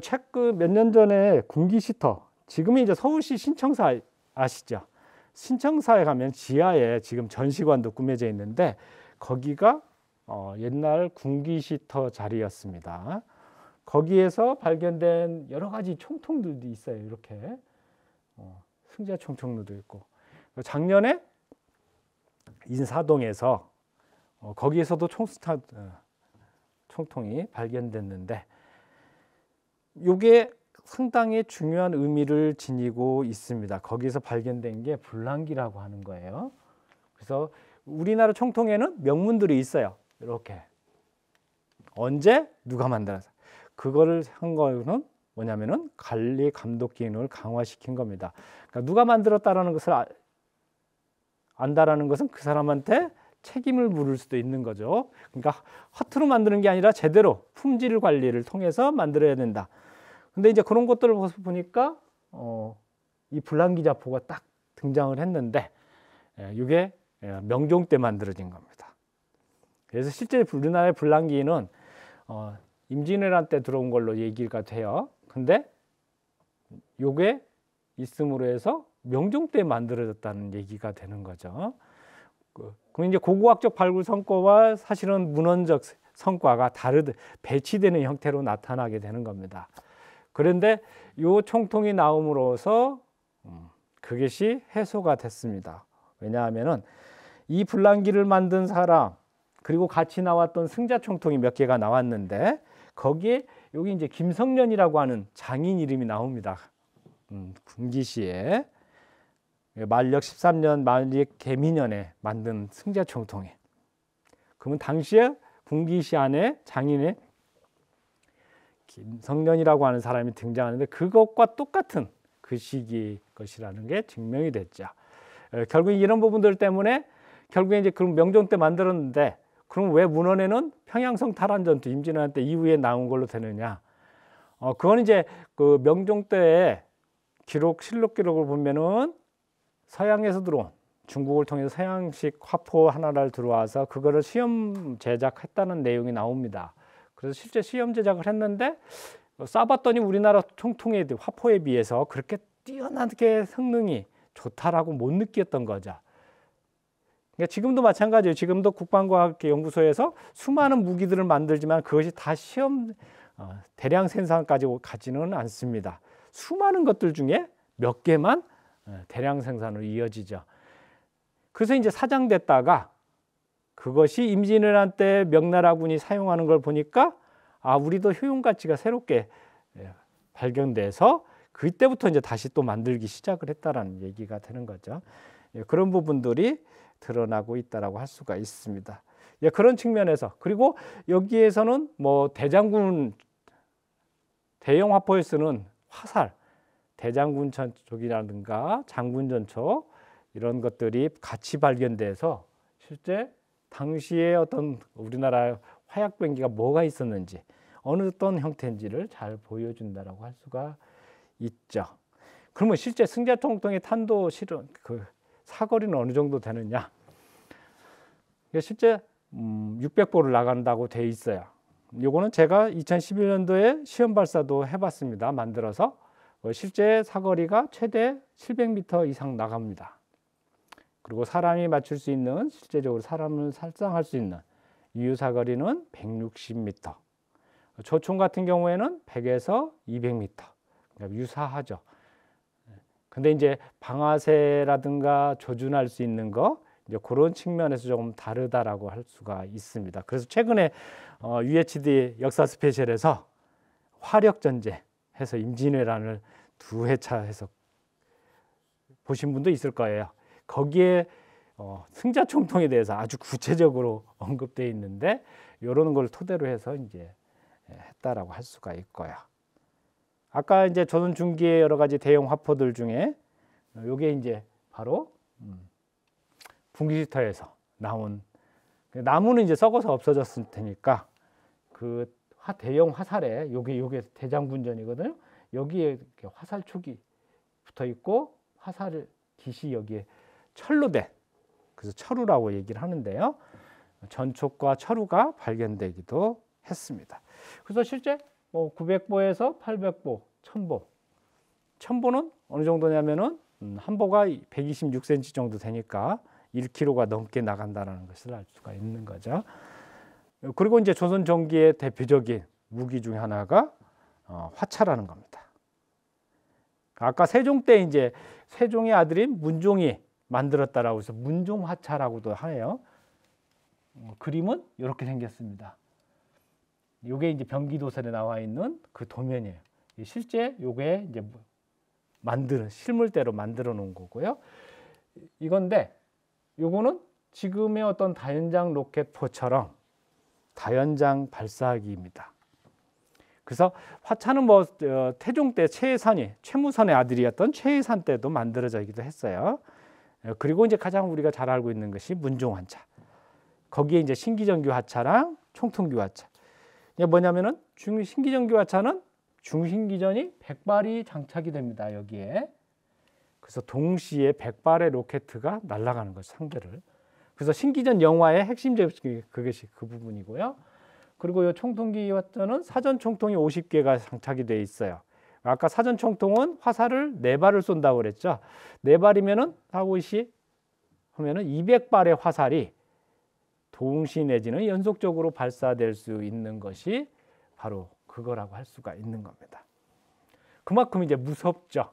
최근 몇 년 전에 군기시터, 지금은 이제 서울시 신청사 아시죠? 신청사에 가면 지하에 지금 전시관도 꾸며져 있는데 거기가 옛날 군기시터 자리였습니다. 거기에서 발견된 여러 가지 총통들도 있어요. 이렇게 승자 총통로도 있고, 작년에 인사동에서 거기에서도 총통이 발견됐는데 이게 상당히 중요한 의미를 지니고 있습니다. 거기서 발견된 게 불랑기라고 하는 거예요. 그래서 우리나라 총통에는 명문들이 있어요. 이렇게 언제 누가 만들어서 그거를 한 거는 뭐냐면은 관리 감독 기능을 강화시킨 겁니다. 그러니까 누가 만들었다라는 것을 안다라는 것은 그 사람한테 책임을 물을 수도 있는 거죠. 그러니까 허투루 만드는 게 아니라 제대로 품질 관리를 통해서 만들어야 된다. 근데 이제 그런 것들을 보니까 이 불랑기 자포가 딱 등장을 했는데 이게 명종 때 만들어진 겁니다. 그래서 실제 우리나라의 불랑기는 임진왜란 때 들어온 걸로 얘기가 돼요. 근데 이게 있음으로 해서 명종 때 만들어졌다는 얘기가 되는 거죠. 그럼 이제 고고학적 발굴 성과와 사실은 문헌적 성과가 배치되는 형태로 나타나게 되는 겁니다. 그런데 이 총통이 나옴으로써 그것이 해소가 됐습니다. 왜냐하면은 이 불랑기를 만든 사람 그리고 같이 나왔던 승자 총통이 몇 개가 나왔는데 거기에 여기 이제 김성년이라고 하는 장인 이름이 나옵니다. 군기시에 만력 13년 만력 개미년에 만든 승자 총통이. 그러면 당시에 군기시 안에 장인의 김성년이라고 하는 사람이 등장하는데 그것과 똑같은 그 시기 것이라는 게 증명이 됐죠. 결국 이런 부분들 때문에 결국에 이제 그럼 명종 때 만들었는데 그럼 왜 문헌에는 평양성 탈환 전투 임진왜란 때 이후에 나온 걸로 되느냐? 그건 이제 그 명종 때의 실록 기록을 보면은 서양에서 들어온 중국을 통해서 서양식 화포 하나를 들어와서 그거를 시험 제작했다는 내용이 나옵니다. 그래서 실제 시험 제작을 했는데 쏴봤더니 우리나라 총통의 화포에 비해서 그렇게 뛰어나게 성능이 좋다라고 못 느꼈던 거죠. 그러니까 지금도 마찬가지예요. 지금도 국방과학연구소에서 수많은 무기들을 만들지만 그것이 다 시험 대량 생산까지 가지는 않습니다. 수많은 것들 중에 몇 개만 대량 생산으로 이어지죠. 그래서 이제 사장됐다가 그것이 임진왜란 때 명나라군이 사용하는 걸 보니까 우리도 효용 가치가 새롭게 발견돼서 그때부터 이제 다시 또 만들기 시작을 했다라는 얘기가 되는 거죠. 그런 부분들이 드러나고 있다라고 할 수가 있습니다. 그런 측면에서 그리고 여기에서는 뭐 대장군 대형 화포에 쓰는 화살, 대장군 전초기라든가 장군 전초 이런 것들이 같이 발견돼서 실제 당시에 어떤 우리나라 화약 병기가 뭐가 있었는지 어느 어떤 형태인지를 잘 보여준다라고 할 수가 있죠. 그러면 실제 승자 총통의 탄도 실은 그 사거리는 어느 정도 되느냐? 실제 600보를 나간다고 돼 있어요. 요거는 제가 2011년도에 시험 발사도 해봤습니다. 만들어서 실제 사거리가 최대 700m 이상 나갑니다. 그리고 사람이 맞출 수 있는 실제적으로 사람을 살상할 수 있는 유효 사거리는 160m. 조총 같은 경우에는 100에서 200m. 그러니까 유사하죠. 근데 이제 방아쇠라든가 조준할 수 있는 거 이제 그런 측면에서 조금 다르다라고 할 수가 있습니다. 그래서 최근에 UHD 역사 스페셜에서 화력 전쟁 해서 임진왜란을 2회차 해서 보신 분도 있을 거예요. 거기에 승자 총통에 대해서 아주 구체적으로 언급되어 있는데 이런 걸 토대로 해서 이제 했다라고 할 수가 있고요. 아까 이제 조선 중기의 여러 가지 대형 화포들 중에 이게 이제 바로 분기시터에서 나온 나무는 이제 썩어서 없어졌을 테니까 그 대형 화살에 요게 대장군전이거든요. 여기에 이렇게 화살촉이 붙어 있고 화살 깃이 여기에 철로 된, 그래서 철우라고 얘기를 하는데요. 전촉과 철우가 발견되기도 했습니다. 그래서 실제 900보에서 800보, 1000보. 1000보는 어느 정도냐면은 한 보가 126cm 정도 되니까 1kg가 넘게 나간다는 것을 알 수가 있는 거죠. 그리고 이제 조선 전기의 대표적인 무기 중에 하나가 화차라는 겁니다. 아까 세종 때 이제 세종의 아들인 문종이 만들었다라고 해서 문종화차라고도 하네요. 그림은 이렇게 생겼습니다. 이게 이제 병기도설에 나와 있는 그 도면이에요. 실제 요게 이제 실물대로 만들어 놓은 거고요. 이건데 요거는 지금의 어떤 다연장 로켓포처럼 다연장 발사기입니다. 그래서 화차는 태종 때 최무선의 아들이었던 최의산 때도 만들어지기도 했어요. 그리고 이제 가장 우리가 잘 알고 있는 것이 문종화차. 거기에 이제 신기정규 화차랑 총통규 화차. 이게 뭐냐면은 신기정규 화차는 중신기전이 100발이 장착이 됩니다. 여기에. 그래서 동시에 100발의 로켓가 날아가는 거죠. 상대를. 그래서 신기전 영화의 핵심 그것이 그 부분이고요. 그리고 이 총통기 화차는 사전 총통이 50개가 장착이 되어 있어요. 아까 사전 총통은 화살을 4발을 쏜다고 그랬죠. 4발이면은 하고시 하면은 200발의 화살이 동시 내지는 연속적으로 발사될 수 있는 것이 바로 그거라고 할 수가 있는 겁니다. 그만큼 이제 무섭죠.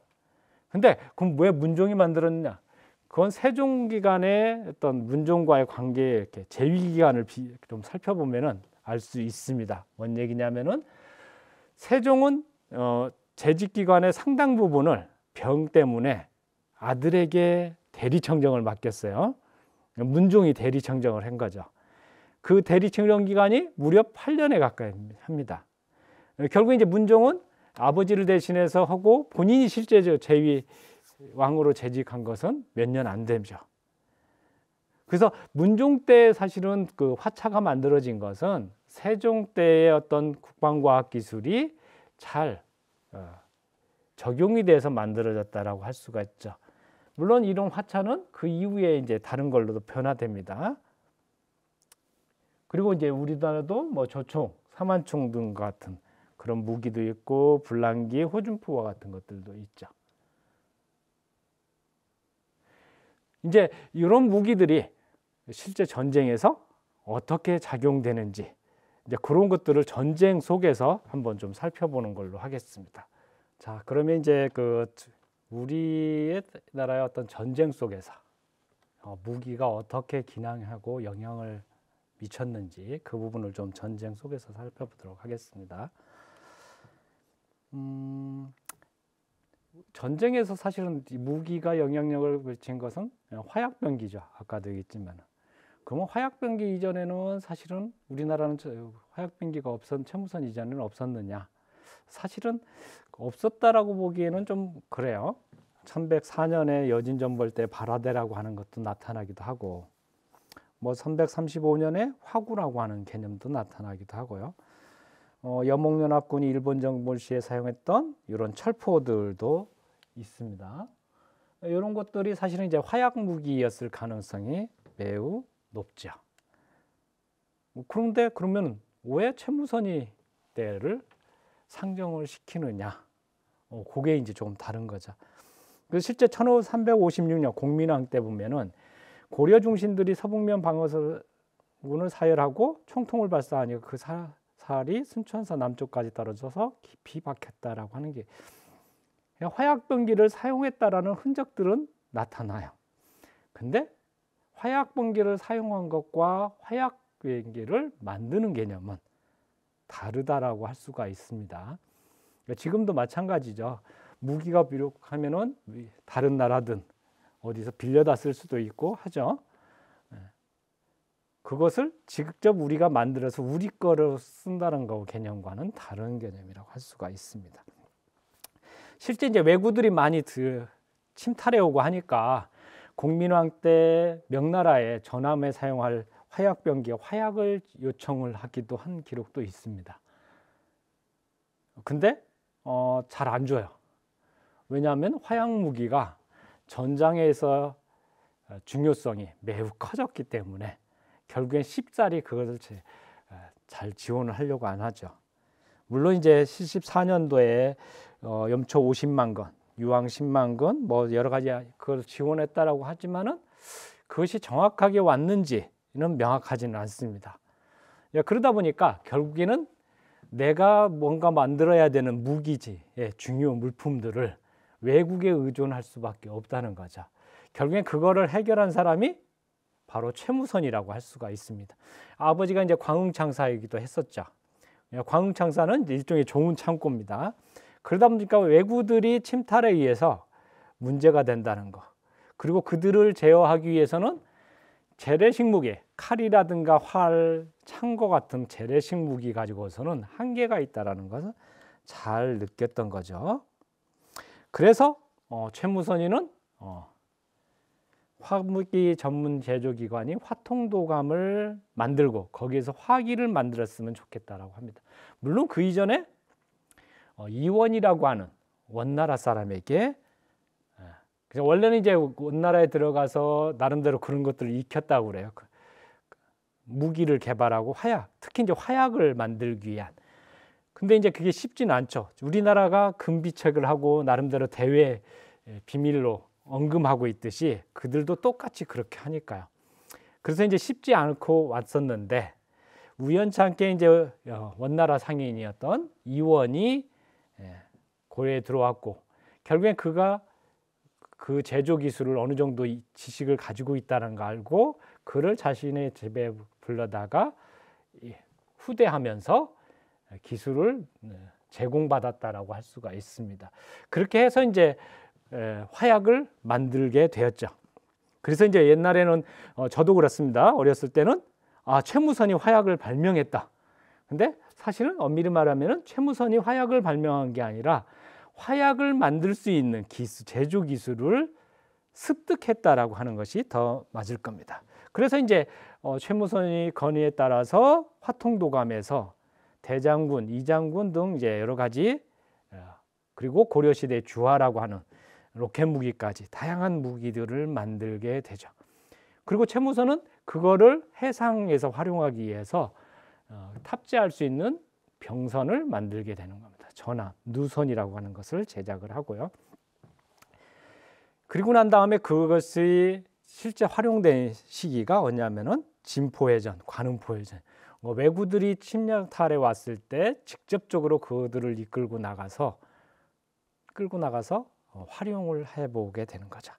근데 그럼 왜 문종이 만들었냐? 그건 세종 기간의 어떤 문종과의 관계의 이렇게 재위 기간을 좀 살펴보면은 알 수 있습니다. 뭔 얘기냐면은 세종은 재직 기간의 상당 부분을 병 때문에 아들에게 대리청정을 맡겼어요. 문종이 대리청정을 한 거죠. 그 대리청정 기간이 무려 8년에 가까이 합니다. 결국 이제 문종은 아버지를 대신해서 하고 본인이 실제 재위 왕으로 재직한 것은 몇 년 안 되죠. 그래서 문종 때 사실은 그 화차가 만들어진 것은 세종 때의 어떤 국방과학 기술이 잘 적용이 돼서 만들어졌다라고 할 수가 있죠. 물론 이런 화차는 그 이후에 이제 다른 걸로도 변화됩니다. 그리고 이제 우리나라도 조총, 사만총 등 같은 그런 무기도 있고 불랑기, 호준포와 같은 것들도 있죠. 이제 이런 무기들이 실제 전쟁에서 어떻게 작용되는지 이제 그런 것들을 전쟁 속에서 한번 좀 살펴보는 걸로 하겠습니다. 자, 그러면 이제 우리의 나라의 어떤 전쟁 속에서 무기가 어떻게 기능하고 영향을 미쳤는지 그 부분을 좀 전쟁 속에서 살펴보도록 하겠습니다. 전쟁에서 사실은 무기가 영향력을 미친 것은 화약병기죠. 아까도 얘기했지만. 그러면 화약병기 이전에는 사실은 우리나라는 화약병기가 최무선 이전에는 없었느냐? 사실은 없었다라고 보기에는 좀 그래요. 1104년에 여진전벌 때 발화대라고 하는 것도 나타나기도 하고 1135년에 화구라고 하는 개념도 나타나기도 하고요. 여몽연합군이 일본 정벌 시에 사용했던 이런 철포들도 있습니다. 이런 것들이 사실은 이제 화약 무기였을 가능성이 매우 높죠. 그런데 그러면 왜 최무선이 때를 상정을 시키느냐? 그게 이제 조금 다른 거죠. 그래서 실제 1356년 공민왕 때 보면은 고려 중신들이 서북면 방어선군을 사열하고 총통을 발사하니까 그 살이 순천사 남쪽까지 떨어져서 깊이 박혔다라고 하는 게 화약병기를 사용했다라는 흔적들은 나타나요. 근데 화약병기를 사용한 것과 화약병기를 만드는 개념은 다르다라고 할 수가 있습니다. 지금도 마찬가지죠. 무기가 비록하면은 다른 나라든 어디서 빌려다 쓸 수도 있고 하죠. 그것을 직접 우리가 만들어서 우리 거로 쓴다는 거 개념과는 다른 개념이라고 할 수가 있습니다. 실제 이제 왜구들이 많이 침탈해 오고 하니까 공민왕 때 명나라에 전함에 사용할 화약병기에 화약을 요청을 하기도 한 기록도 있습니다. 근데 잘 안 줘요. 왜냐하면 화약 무기가 전장에서 중요성이 매우 커졌기 때문에 결국엔 쉽사리 그것을 잘 지원을 하려고 안 하죠. 물론 이제 74년도에 염초 50만 건, 유황 10만 건, 뭐 여러 가지 그걸 지원했다라고 하지만은 그것이 정확하게 왔는지는 명확하지는 않습니다. 그러다 보니까 결국에는 내가 뭔가 만들어야 되는 무기지, 중요 물품들을 외국에 의존할 수밖에 없다는 거죠. 결국엔 그거를 해결한 사람이 바로 최무선이라고 할 수가 있습니다. 아버지가 이제 광흥창사이기도 했었죠. 광흥창사는 일종의 좋은 창고입니다. 그러다 보니까 외구들이 침탈에 의해서 문제가 된다는 거, 그리고 그들을 제어하기 위해서는 재래식 무기, 칼이라든가 활, 창고 같은 재래식 무기 가지고서는 한계가 있다는 것을 잘 느꼈던 거죠. 그래서 최무선이는 화무기 전문 제조기관인 화통도감을 만들고 거기에서 화기를 만들었으면 좋겠다라고 합니다. 물론 그 이전에 이원이라고 하는 원나라 사람에게, 원래는 이제 원나라에 들어가서 나름대로 그런 것들을 익혔다고 그래요. 무기를 개발하고 화약, 특히 이제 화약을 만들기 위한. 근데 이제 그게 쉽지는 않죠. 우리나라가 금비책을 하고 나름대로 대외 비밀로 언금하고 있듯이 그들도 똑같이 그렇게 하니까요. 그래서 이제 쉽지 않고 왔었는데 우연찮게 이제 원나라 상인이었던 이원이 고려에 들어왔고, 결국엔 그가 그 제조 기술을 어느 정도 지식을 가지고 있다는 걸 알고 그를 자신의 집에 불러다가 후대하면서 기술을 제공받았다라고 할 수가 있습니다. 그렇게 해서 이제 화약을 만들게 되었죠. 그래서 이제 옛날에는 저도 그렇습니다. 어렸을 때는 최무선이 화약을 발명했다. 근데 사실은 엄밀히 말하면 최무선이 화약을 발명한 게 아니라 화약을 만들 수 있는 제조 기술을 습득했다라고 하는 것이 더 맞을 겁니다. 그래서 이제 최무선이 건의에 따라서 화통도감에서 대장군, 이장군 등 이제 여러 가지, 그리고 고려시대 주화라고 하는 로켓 무기까지 다양한 무기들을 만들게 되죠. 그리고 최무선은 그거를 해상에서 활용하기 위해서 탑재할 수 있는 병선을 만들게 되는 겁니다. 전함, 누선이라고 하는 것을 제작을 하고요. 그리고 난 다음에 그것이 실제 활용된 시기가 뭐냐면은 진포해전, 관음포해전. 왜구들이 침략탈에 왔을 때 직접적으로 그들을 끌고 나가서 활용을 해보게 되는 거죠.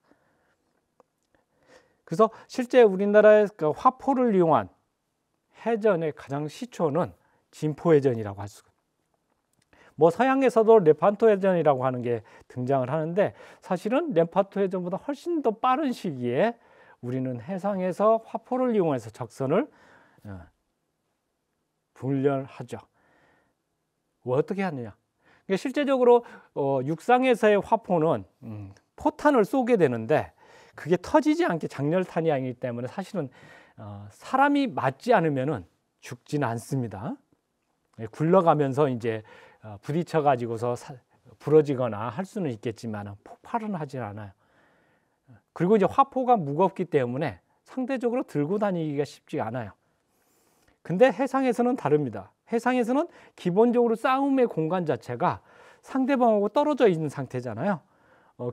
그래서 실제 우리나라의 화포를 이용한 해전의 가장 시초는 진포해전이라고 할 수가. 서양에서도 레판토 해전이라고 하는 게 등장을 하는데 사실은 레판토 해전보다 훨씬 더 빠른 시기에 우리는 해상에서 화포를 이용해서 적선을 훈련하죠. 어떻게 하느냐? 실제적으로 육상에서의 화포는 포탄을 쏘게 되는데 그게 터지지 않게 장렬탄이 아니기 때문에 사실은 사람이 맞지 않으면은 죽지는 않습니다. 굴러가면서 이제 부딪혀 가지고서 부러지거나 할 수는 있겠지만 폭발은 하지 않아요. 그리고 이제 화포가 무겁기 때문에 상대적으로 들고 다니기가 쉽지 않아요. 근데 해상에서는 다릅니다. 해상에서는 기본적으로 싸움의 공간 자체가 상대방하고 떨어져 있는 상태잖아요.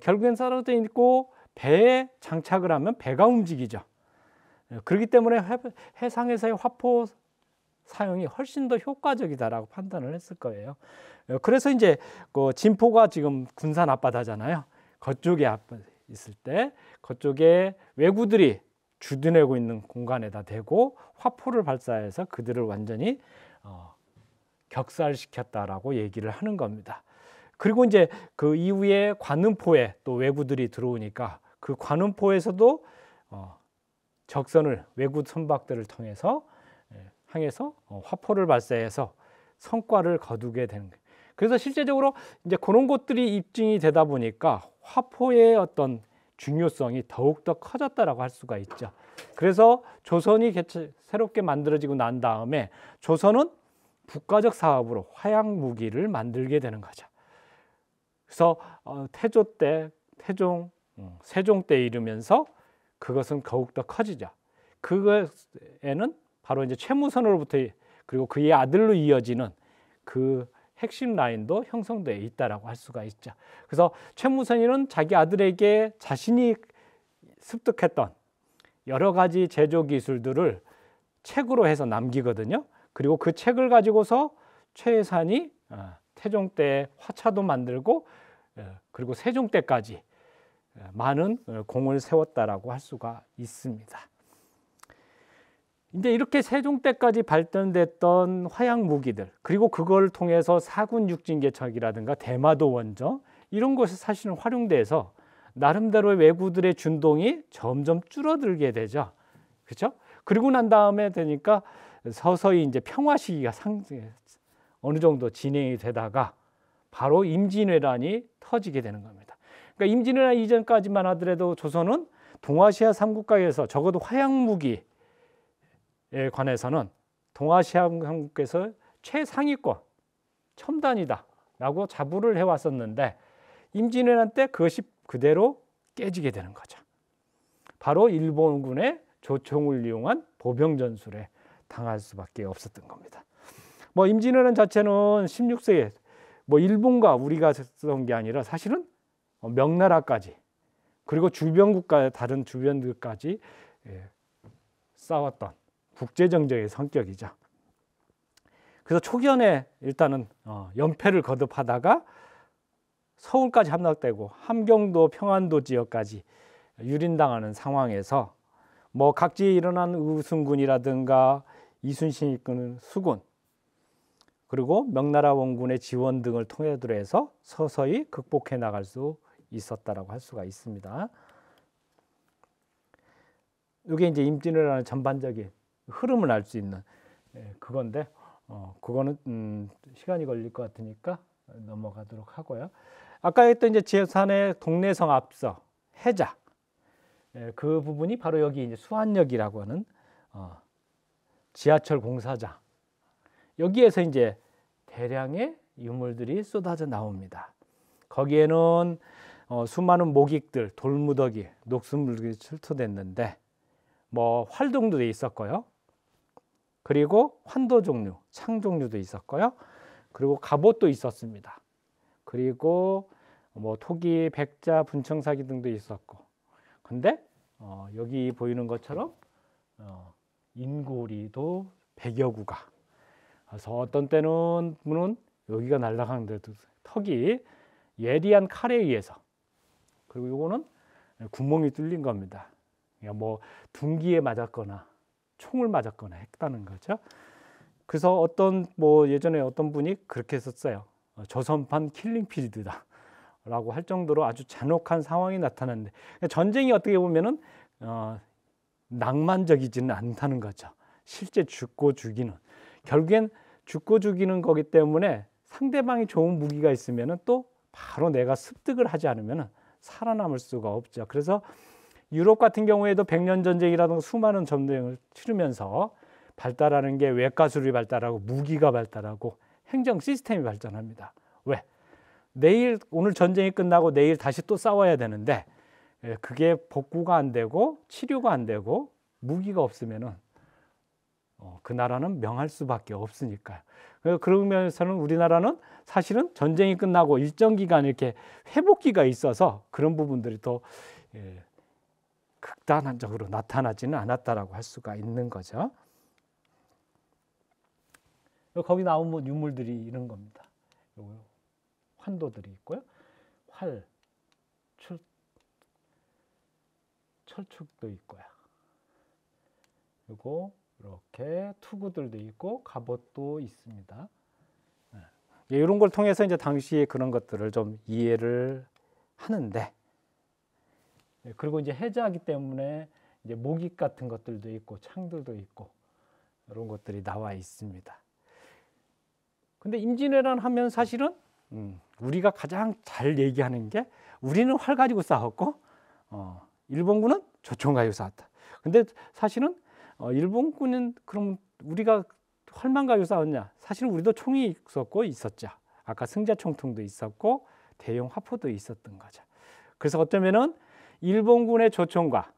결국엔 떨어져 있고 배에 장착을 하면 배가 움직이죠. 그렇기 때문에 해상에서의 화포 사용이 훨씬 더 효과적이다라고 판단을 했을 거예요. 그래서 이제 진포가 지금 군산 앞바다잖아요. 그쪽에 있을 때 그쪽에 왜구들이 주둔하고 있는 공간에다 대고 화포를 발사해서 그들을 완전히 격살시켰다라고 얘기를 하는 겁니다. 그리고 이제 그 이후에 관음포에 또 왜구들이 들어오니까 그 관음포에서도 적선을 왜구 선박들을 통해서 향해서 화포를 발사해서 성과를 거두게 되는 거예요. 그래서 실제적으로 이제 그런 것들이 입증이 되다 보니까 화포의 어떤 중요성이 더욱더 커졌다라고 할 수가 있죠. 그래서 조선이 새롭게 만들어지고 난 다음에 조선은 국가적 사업으로 화약 무기를 만들게 되는 거죠. 그래서 태조 때, 태종, 세종 때 이르면서 그것은 더욱더 커지죠. 그거에는 바로 이제 최무선으로부터 그리고 그의 아들로 이어지는 그 핵심 라인도 형성되어 있다라고 할 수가 있죠. 그래서 최무선이는 자기 아들에게 자신이 습득했던 여러 가지 제조 기술들을 책으로 해서 남기거든요. 그리고 그 책을 가지고서 최해산이 태종 때 화차도 만들고 그리고 세종 때까지 많은 공을 세웠다라고 할 수가 있습니다. 이제 이렇게 세종 때까지 발전됐던 화약 무기들, 그리고 그걸 통해서 사군 육진계척이라든가 대마도 원정 이런 것이 사실은 활용돼서 나름대로의 왜구들의 준동이 점점 줄어들게 되죠. 그렇죠? 그리고 난 다음에 되니까 서서히 이제 평화 시기가 어느 정도 진행이 되다가 바로 임진왜란이 터지게 되는 겁니다. 그러니까 임진왜란 이전까지만 하더라도 조선은 동아시아 3국가에서 적어도 화약 무기에 관해서는 동아시아 3국에서 최상위권 첨단이다라고 자부를 해왔었는데 임진왜란 때 그것이 그대로 깨지게 되는 거죠. 바로 일본군의 조총을 이용한 보병 전술에 당할 수밖에 없었던 겁니다. 뭐 임진왜란 자체는 16세기에 뭐 일본과 우리가 썼던 게 아니라 사실은 명나라까지 그리고 주변 국가 다른 주변들까지 싸웠던 국제정적의 성격이죠. 그래서 초기에 일단은 연패를 거듭하다가 서울까지 함락되고 함경도 평안도 지역까지 유린당하는 상황에서 뭐 각지에 일어난 의순군이라든가 이순신이 이끄는 수군 그리고 명나라 원군의 지원 등을 통해서 해서 서서히 극복해 나갈 수 있었다라고 할 수가 있습니다. 이게 이제 임진왜란의 전반적인 흐름을 알 수 있는 그건데 그거는 시간이 걸릴 것 같으니까 넘어가도록 하고요. 아까 했던 이제 제산의 동래성 앞서 해자 그 부분이 바로 여기 이제 수안역이라고 하는 지하철 공사장 여기에서 이제 대량의 유물들이 쏟아져 나옵니다. 거기에는 수많은 모객들, 돌무더기, 녹슨물들이 출토됐는데 뭐 활동도 있었고요. 그리고 환도 종류, 창 종류도 있었고요. 그리고 갑옷도 있었습니다. 그리고 뭐 토기, 백자, 분청사기 등도 있었고. 근데 여기 보이는 것처럼 인고리도 100여 구가. 그래서 어떤 때는 문은 여기가 날아가는데도 턱이 예리한 칼에 의해서 그리고 이거는 구멍이 뚫린 겁니다. 그러니까 뭐 둔기에 맞았거나 총을 맞았거나 했다는 거죠. 그래서 어떤 뭐 예전에 어떤 분이 그렇게 썼어요. 조선판 킬링필드다라고 할 정도로 아주 잔혹한 상황이 나타났는데 전쟁이 어떻게 보면은 낭만적이지는 않다는 거죠. 실제 죽고 죽이는 결국엔 죽고 죽이는 거기 때문에 상대방이 좋은 무기가 있으면은 또 바로 내가 습득을 하지 않으면은 살아남을 수가 없죠. 그래서 유럽 같은 경우에도 백년 전쟁이라든가 수많은 전쟁을 치르면서 발달하는 게 외과술이 발달하고 무기가 발달하고 행정 시스템이 발전합니다. 왜? 내일 오늘 전쟁이 끝나고 내일 다시 또 싸워야 되는데 그게 복구가 안 되고 치료가 안 되고 무기가 없으면은 그 나라는 명할 수밖에 없으니까요. 그러면서는 우리나라는 사실은 전쟁이 끝나고 일정 기간 이렇게 회복기가 있어서 그런 부분들이 더 극단적으로 나타나지는 않았다라고 할 수가 있는 거죠. 거기 나온 유물들이 이런 겁니다. 환도들이 있고요. 활, 철축도 있고요. 그리고 이렇게 투구들도 있고 갑옷도 있습니다. 이런 걸 통해서 이제 당시에 그런 것들을 좀 이해를 하는데 그리고 이제 해자하기 때문에 이제 모깃 같은 것들도 있고 창들도 있고 이런 것들이 나와 있습니다. 근데 임진왜란 하면 사실은 우리가 가장 잘 얘기하는 게 우리는 활 가지고 싸웠고 일본군은 조총 가지고 싸웠다. 근데 사실은 일본군은 그럼 우리가 활만 가지고 싸웠냐? 사실은 우리도 총이 있었고 있었죠. 아까 승자총통도 있었고 대형 화포도 있었던 거죠. 그래서 어쩌면은 일본군의 조총과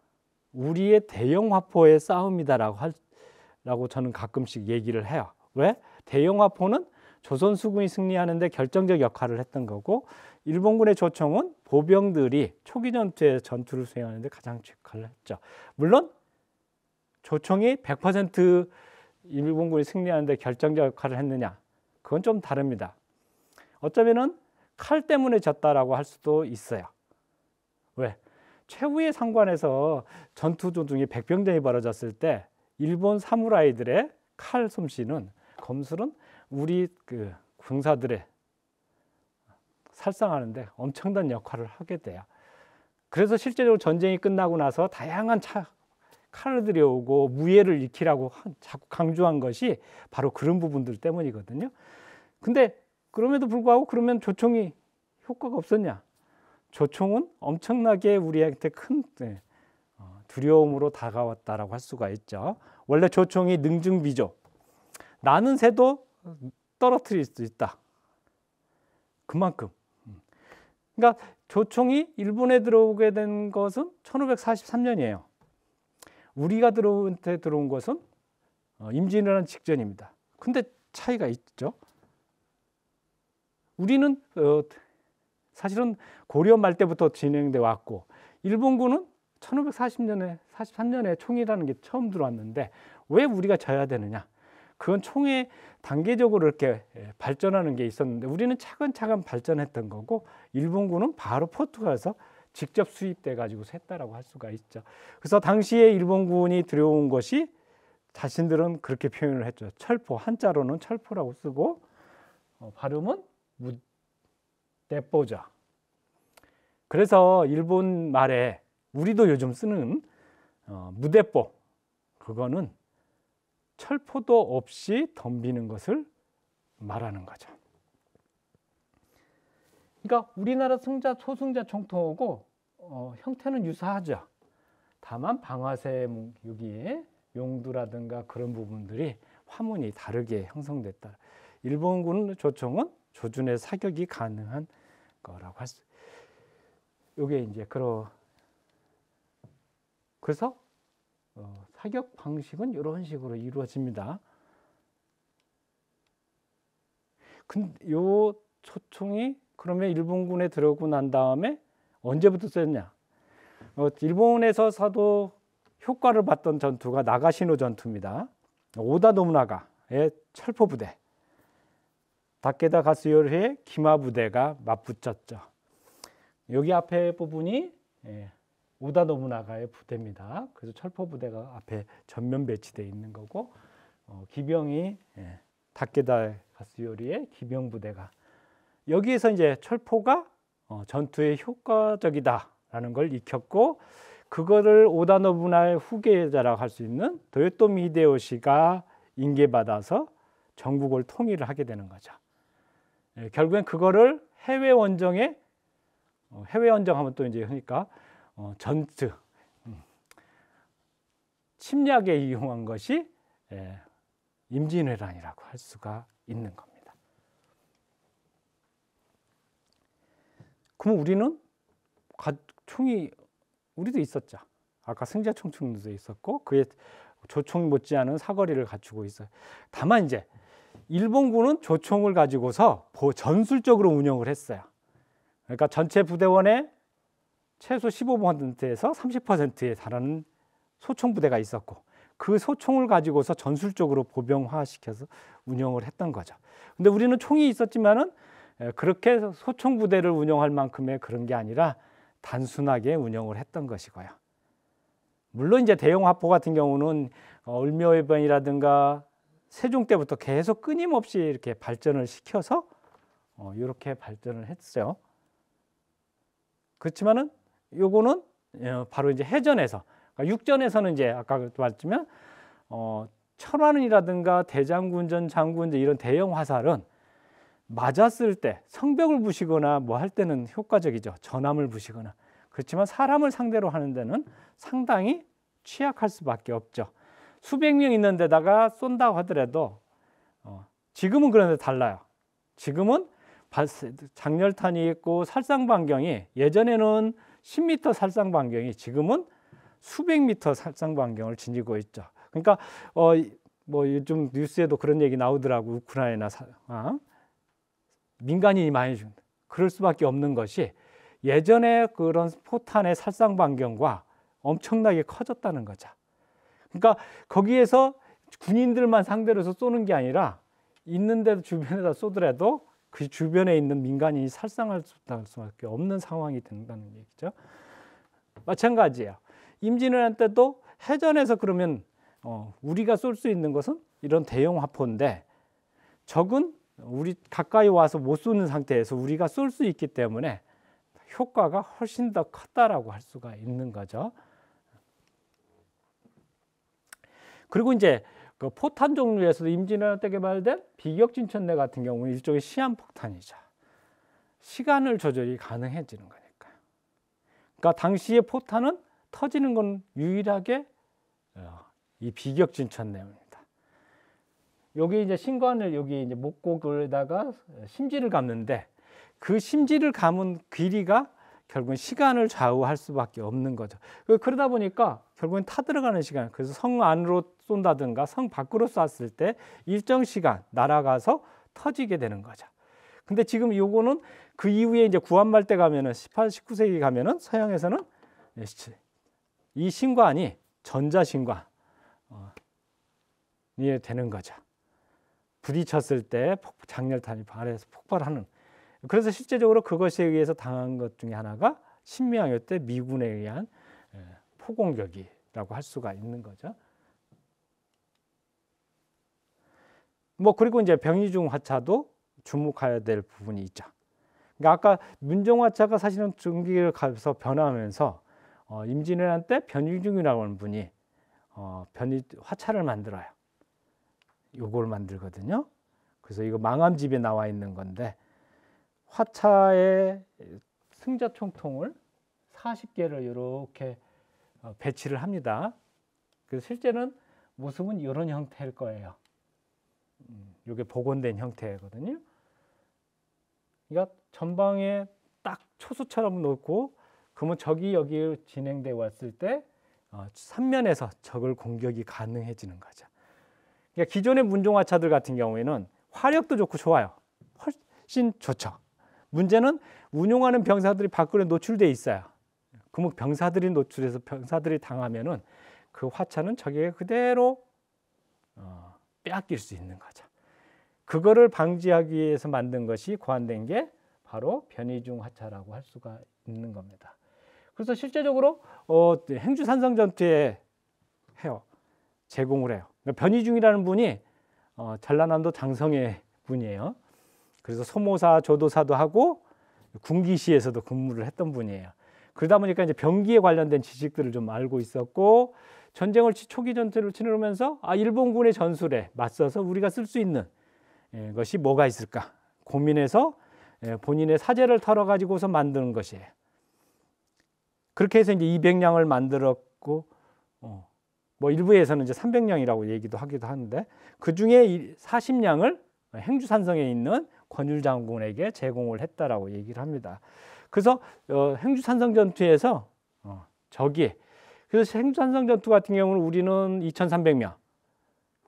우리의 대형 화포의 싸움이다라고 저는 가끔씩 얘기를 해요. 왜? 대형 화포는 조선 수군이 승리하는데 결정적 역할을 했던 거고, 일본군의 조총은 보병들이 초기 전투에 전투를 수행하는데 가장 역할을 했죠. 물론 조총이 100% 일본군이 승리하는데 결정적 역할을 했느냐, 그건 좀 다릅니다. 어쩌면은 칼 때문에 졌다라고 할 수도 있어요. 왜? 최후의 상관에서 전투 도중에 백병전이 벌어졌을 때 일본 사무라이들의 칼 솜씨는, 검술은 우리 그 군사들의 살상하는데 엄청난 역할을 하게 돼요. 그래서 실제적으로 전쟁이 끝나고 나서 다양한 칼을 들여오고 무예를 익히라고 자꾸 강조한 것이 바로 그런 부분들 때문이거든요. 근데 그럼에도 불구하고 그러면 조총이 효과가 없었냐? 조총은 엄청나게 우리한테 큰 두려움으로 다가왔다라고 할 수가 있죠. 원래 조총이 능중비조, 나는 새도 떨어뜨릴 수 있다. 그만큼. 그러니까 조총이 일본에 들어오게 된 것은 1543년이에요. 우리가 들어온 것은 임진왜란 직전입니다. 근데 차이가 있죠. 우리는 사실은 고려 말 때부터 진행돼 왔고, 일본군은 1543년에 총이라는 게 처음 들어왔는데 왜 우리가 져야 되느냐? 그건 총에 단계적으로 이렇게 발전하는 게 있었는데 우리는 차근차근 발전했던 거고, 일본군은 바로 포르투갈에서 직접 수입돼 가지고 했다라고 할 수가 있죠. 그래서 당시에 일본군이 들어온 것이 자신들은 그렇게 표현을 했죠. 철포, 한자로는 철포라고 쓰고 발음은 무대뽀죠. 그래서 일본 말에 우리도 요즘 쓰는 무대뽀, 그거는 철포도 없이 덤비는 것을 말하는 거죠. 그러니까 우리나라 승자, 소승자 총통하고 형태는 유사하죠. 다만 방아쇠 여기에 용두라든가 그런 부분들이 화문이 다르게 형성됐다. 일본군 조총은 조준의 사격이 가능한 거라고 할 수. 이게 이제 그래서 사격 방식은 이런 식으로 이루어집니다. 근데 요 조총이 그러면 일본군에 들어오고 난 다음에 언제부터 쓰였냐? 일본에서도 효과를 봤던 전투가 나가시노 전투입니다. 오다 노부나가의 철포 부대, 다케다 가스요리의 기마 부대가 맞붙었죠. 여기 앞에 부분이 오다 노부나가의 부대입니다. 그래서 철포 부대가 앞에 전면 배치되어 있는 거고, 기병이 다케다 가스요리의 기병 부대가, 여기에서 이제 철포가 전투에 효과적이다라는 걸 익혔고, 그거를 오다 노부나의 후계자라고 할 수 있는 도요토미 히데요시가 인계받아서 전국을 통일을 하게 되는 거죠. 결국엔 그거를 해외 원정하면 또 이제 그러니까 전투 침략에 이용한 것이 임진왜란이라고 할 수가 있는 겁니다. 그럼 우리는 총이 우리도 있었죠. 아까 승자총총도 있었고 그에 조총 못지않은 사거리를 갖추고 있어요. 다만 이제 일본군은 조총을 가지고서 전술적으로 운영을 했어요. 그러니까 전체 부대원의 최소 15%에서 30%에 달하는 소총 부대가 있었고, 그 소총을 가지고서 전술적으로 보병화시켜서 운영을 했던 거죠. 근데 우리는 총이 있었지만은 그렇게 소총 부대를 운영할 만큼의 그런 게 아니라 단순하게 운영을 했던 것이고요. 물론 이제 대형 화포 같은 경우는 을묘해변이라든가 세종 때부터 계속 끊임없이 이렇게 발전을 시켜서 이렇게 발전을 했어요. 그렇지만은 요거는 바로 이제 해전에서, 그러니까 육전에서는 이제 아까 말했지만 철화는이라든가 대장군전, 장군전 이런 대형 화살은 맞았을 때 성벽을 부시거나 뭐 할 때는 효과적이죠. 전함을 부시거나. 그렇지만 사람을 상대로 하는 데는 상당히 취약할 수밖에 없죠. 수백 명 있는 데다가 쏜다고 하더라도 지금은 그런데 달라요. 지금은 장렬탄이 있고 살상 반경이 예전에는 10m 살상 반경이 지금은 수백 미터 살상 반경을 지니고 있죠. 그러니까 뭐 요즘 뉴스에도 그런 얘기 나오더라고. 우크라이나 민간인이 많이 죽는다. 그럴 수밖에 없는 것이 예전에 그런 포탄의 살상 반경과 엄청나게 커졌다는 거죠. 그러니까 거기에서 군인들만 상대로 해서 쏘는 게 아니라 있는데도 주변에다 쏘더라도 그 주변에 있는 민간인이 살상할 수밖에 없는 상황이 된다는 얘기죠. 마찬가지예요. 임진왜란 때도 해전에서 그러면 우리가 쏠 수 있는 것은 이런 대형 화포인데 적은 우리 가까이 와서 못 쏘는 상태에서 우리가 쏠 수 있기 때문에 효과가 훨씬 더 컸다라고 할 수가 있는 거죠. 그리고 이제 그 포탄 종류에서도 임진왜란 때 개발된 비격진천대 같은 경우는 일종의 시한폭탄이죠. 시간을 조절이 가능해지는 거니까요. 그러니까 당시의 포탄은 터지는 건 유일하게 이 비격진천대입니다. 여기 이제 신관을 여기 이제 목곡에다가 심지를 감는데 그 심지를 감은 길이가 결국은 시간을 좌우할 수밖에 없는 거죠. 그러다 보니까 결국엔 타들어가는 시간, 그래서 성 안으로 쏜다든가 성 밖으로 쐈을 때 일정 시간 날아가서 터지게 되는 거죠. 근데 지금 요거는 그 이후에 이제 구한말 때 가면은 18, 19세기 가면은 서양에서는 이 신관이 전자신관이 되는 거죠. 부딪혔을 때 장렬탄이 발에서 폭발하는. 그래서 실제적으로 그것에 의해서 당한 것 중에 하나가 신명할 때 미군에 의한 포공격이라고 할 수가 있는 거죠. 뭐 그리고 이제 병이중 화차도 주목해야 될 부분이 있죠. 그러니까 아까 문종화차가 사실은 전기를 가서 변하면서 임진왜란 때 변희중이라고 하는 분이 화차를 만들어요. 요걸 만들거든요. 그래서 이거 망암집에 나와 있는 건데 화차의 승자총통을 40개를 이렇게 배치를 합니다. 그래서 실제는 모습은 이런 형태일 거예요. 이게 복원된 형태거든요. 그러니까 전방에 딱 초수처럼 놓고 그러면 적이 여기 진행되어 왔을 때 3면에서 적을 공격이 가능해지는 거죠. 그러니까 기존의 문종화차들 같은 경우에는 화력도 좋고 좋아요. 훨씬 좋죠. 문제는 운용하는 병사들이 밖으로 노출돼 있어요. 그러면 병사들이 노출해서 병사들이 당하면은 그 화차는 적에게 그대로 빼앗길 수 있는 거죠. 그거를 방지하기 위해서 만든 것이 고안된 게 바로 변희중 화차라고 할 수가 있는 겁니다. 그래서 실제적으로 행주산성 전투에 제공을 해요. 그러니까 변희중이라는 분이 전라남도 장성의 분이에요. 그래서 소모사, 조도사도 하고 군기시에서도 근무를 했던 분이에요. 그러다 보니까 이제 병기에 관련된 지식들을 좀 알고 있었고 전쟁을 초기 전투를 치르면서 일본군의 전술에 맞서서 우리가 쓸 수 있는 것이 뭐가 있을까 고민해서 본인의 사제를 털어 가지고서 만드는 것이에요. 그렇게 해서 이제 200량을 만들었고 뭐 일부에서는 이제 300량이라고 얘기도 하기도 하는데 그 중에 40량을 행주산성에 있는 권율 장군에게 제공을 했다라고 얘기를 합니다. 그래서 행주산성 전투에서 그래서 행주산성 전투 같은 경우는 우리는 2,300명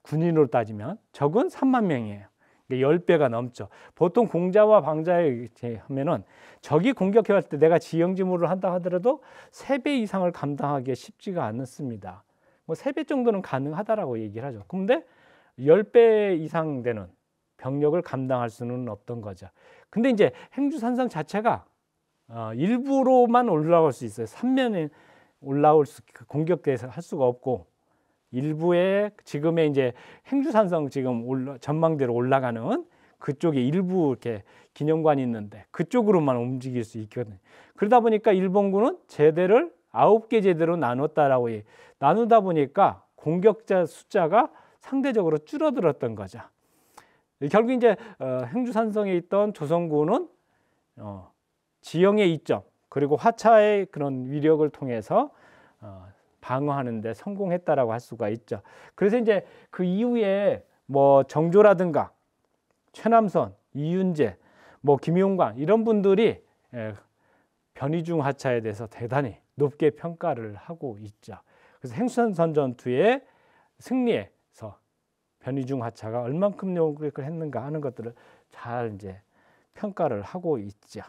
군인으로 따지면 적은 3만 명이에요. 10배가 넘죠. 보통 공자와 방자에 하면은 적이 공격해 왔을 때 내가 지형지물을 한다 하더라도 3배 이상을 감당하기 쉽지가 않습니다. 뭐 3배 정도는 가능하다라고 얘기를 하죠. 그런데 10배 이상 되는 병력을 감당할 수는 없던 거죠. 근데 이제 행주산성 자체가 일부로만 올라올 수 있어요. 3면에 올라올 수 공격돼서 할 수가 없고 일부에 지금의 이제 행주산성 지금 전망대로 올라가는 그쪽에 일부 이렇게 기념관이 있는데 그쪽으로만 움직일 수 있거든요. 그러다 보니까 일본군은 제대를 9개 제대로 나눴다라고 나누다 보니까 공격자 숫자가 상대적으로 줄어들었던 거죠. 결국 이제 행주산성에 있던 조선군은 지형의 이점 그리고 화차의 그런 위력을 통해서 방어하는 데 성공했다라고 할 수가 있죠. 그래서 이제 그 이후에 뭐 정조라든가 최남선, 이윤재 뭐 김용광 이런 분들이 변이중 하차에 대해서 대단히 높게 평가를 하고 있죠. 그래서 행선선 전투의 승리에서 변이중 하차가 얼만큼 노력을 했는가 하는 것들을 잘 이제 평가를 하고 있죠.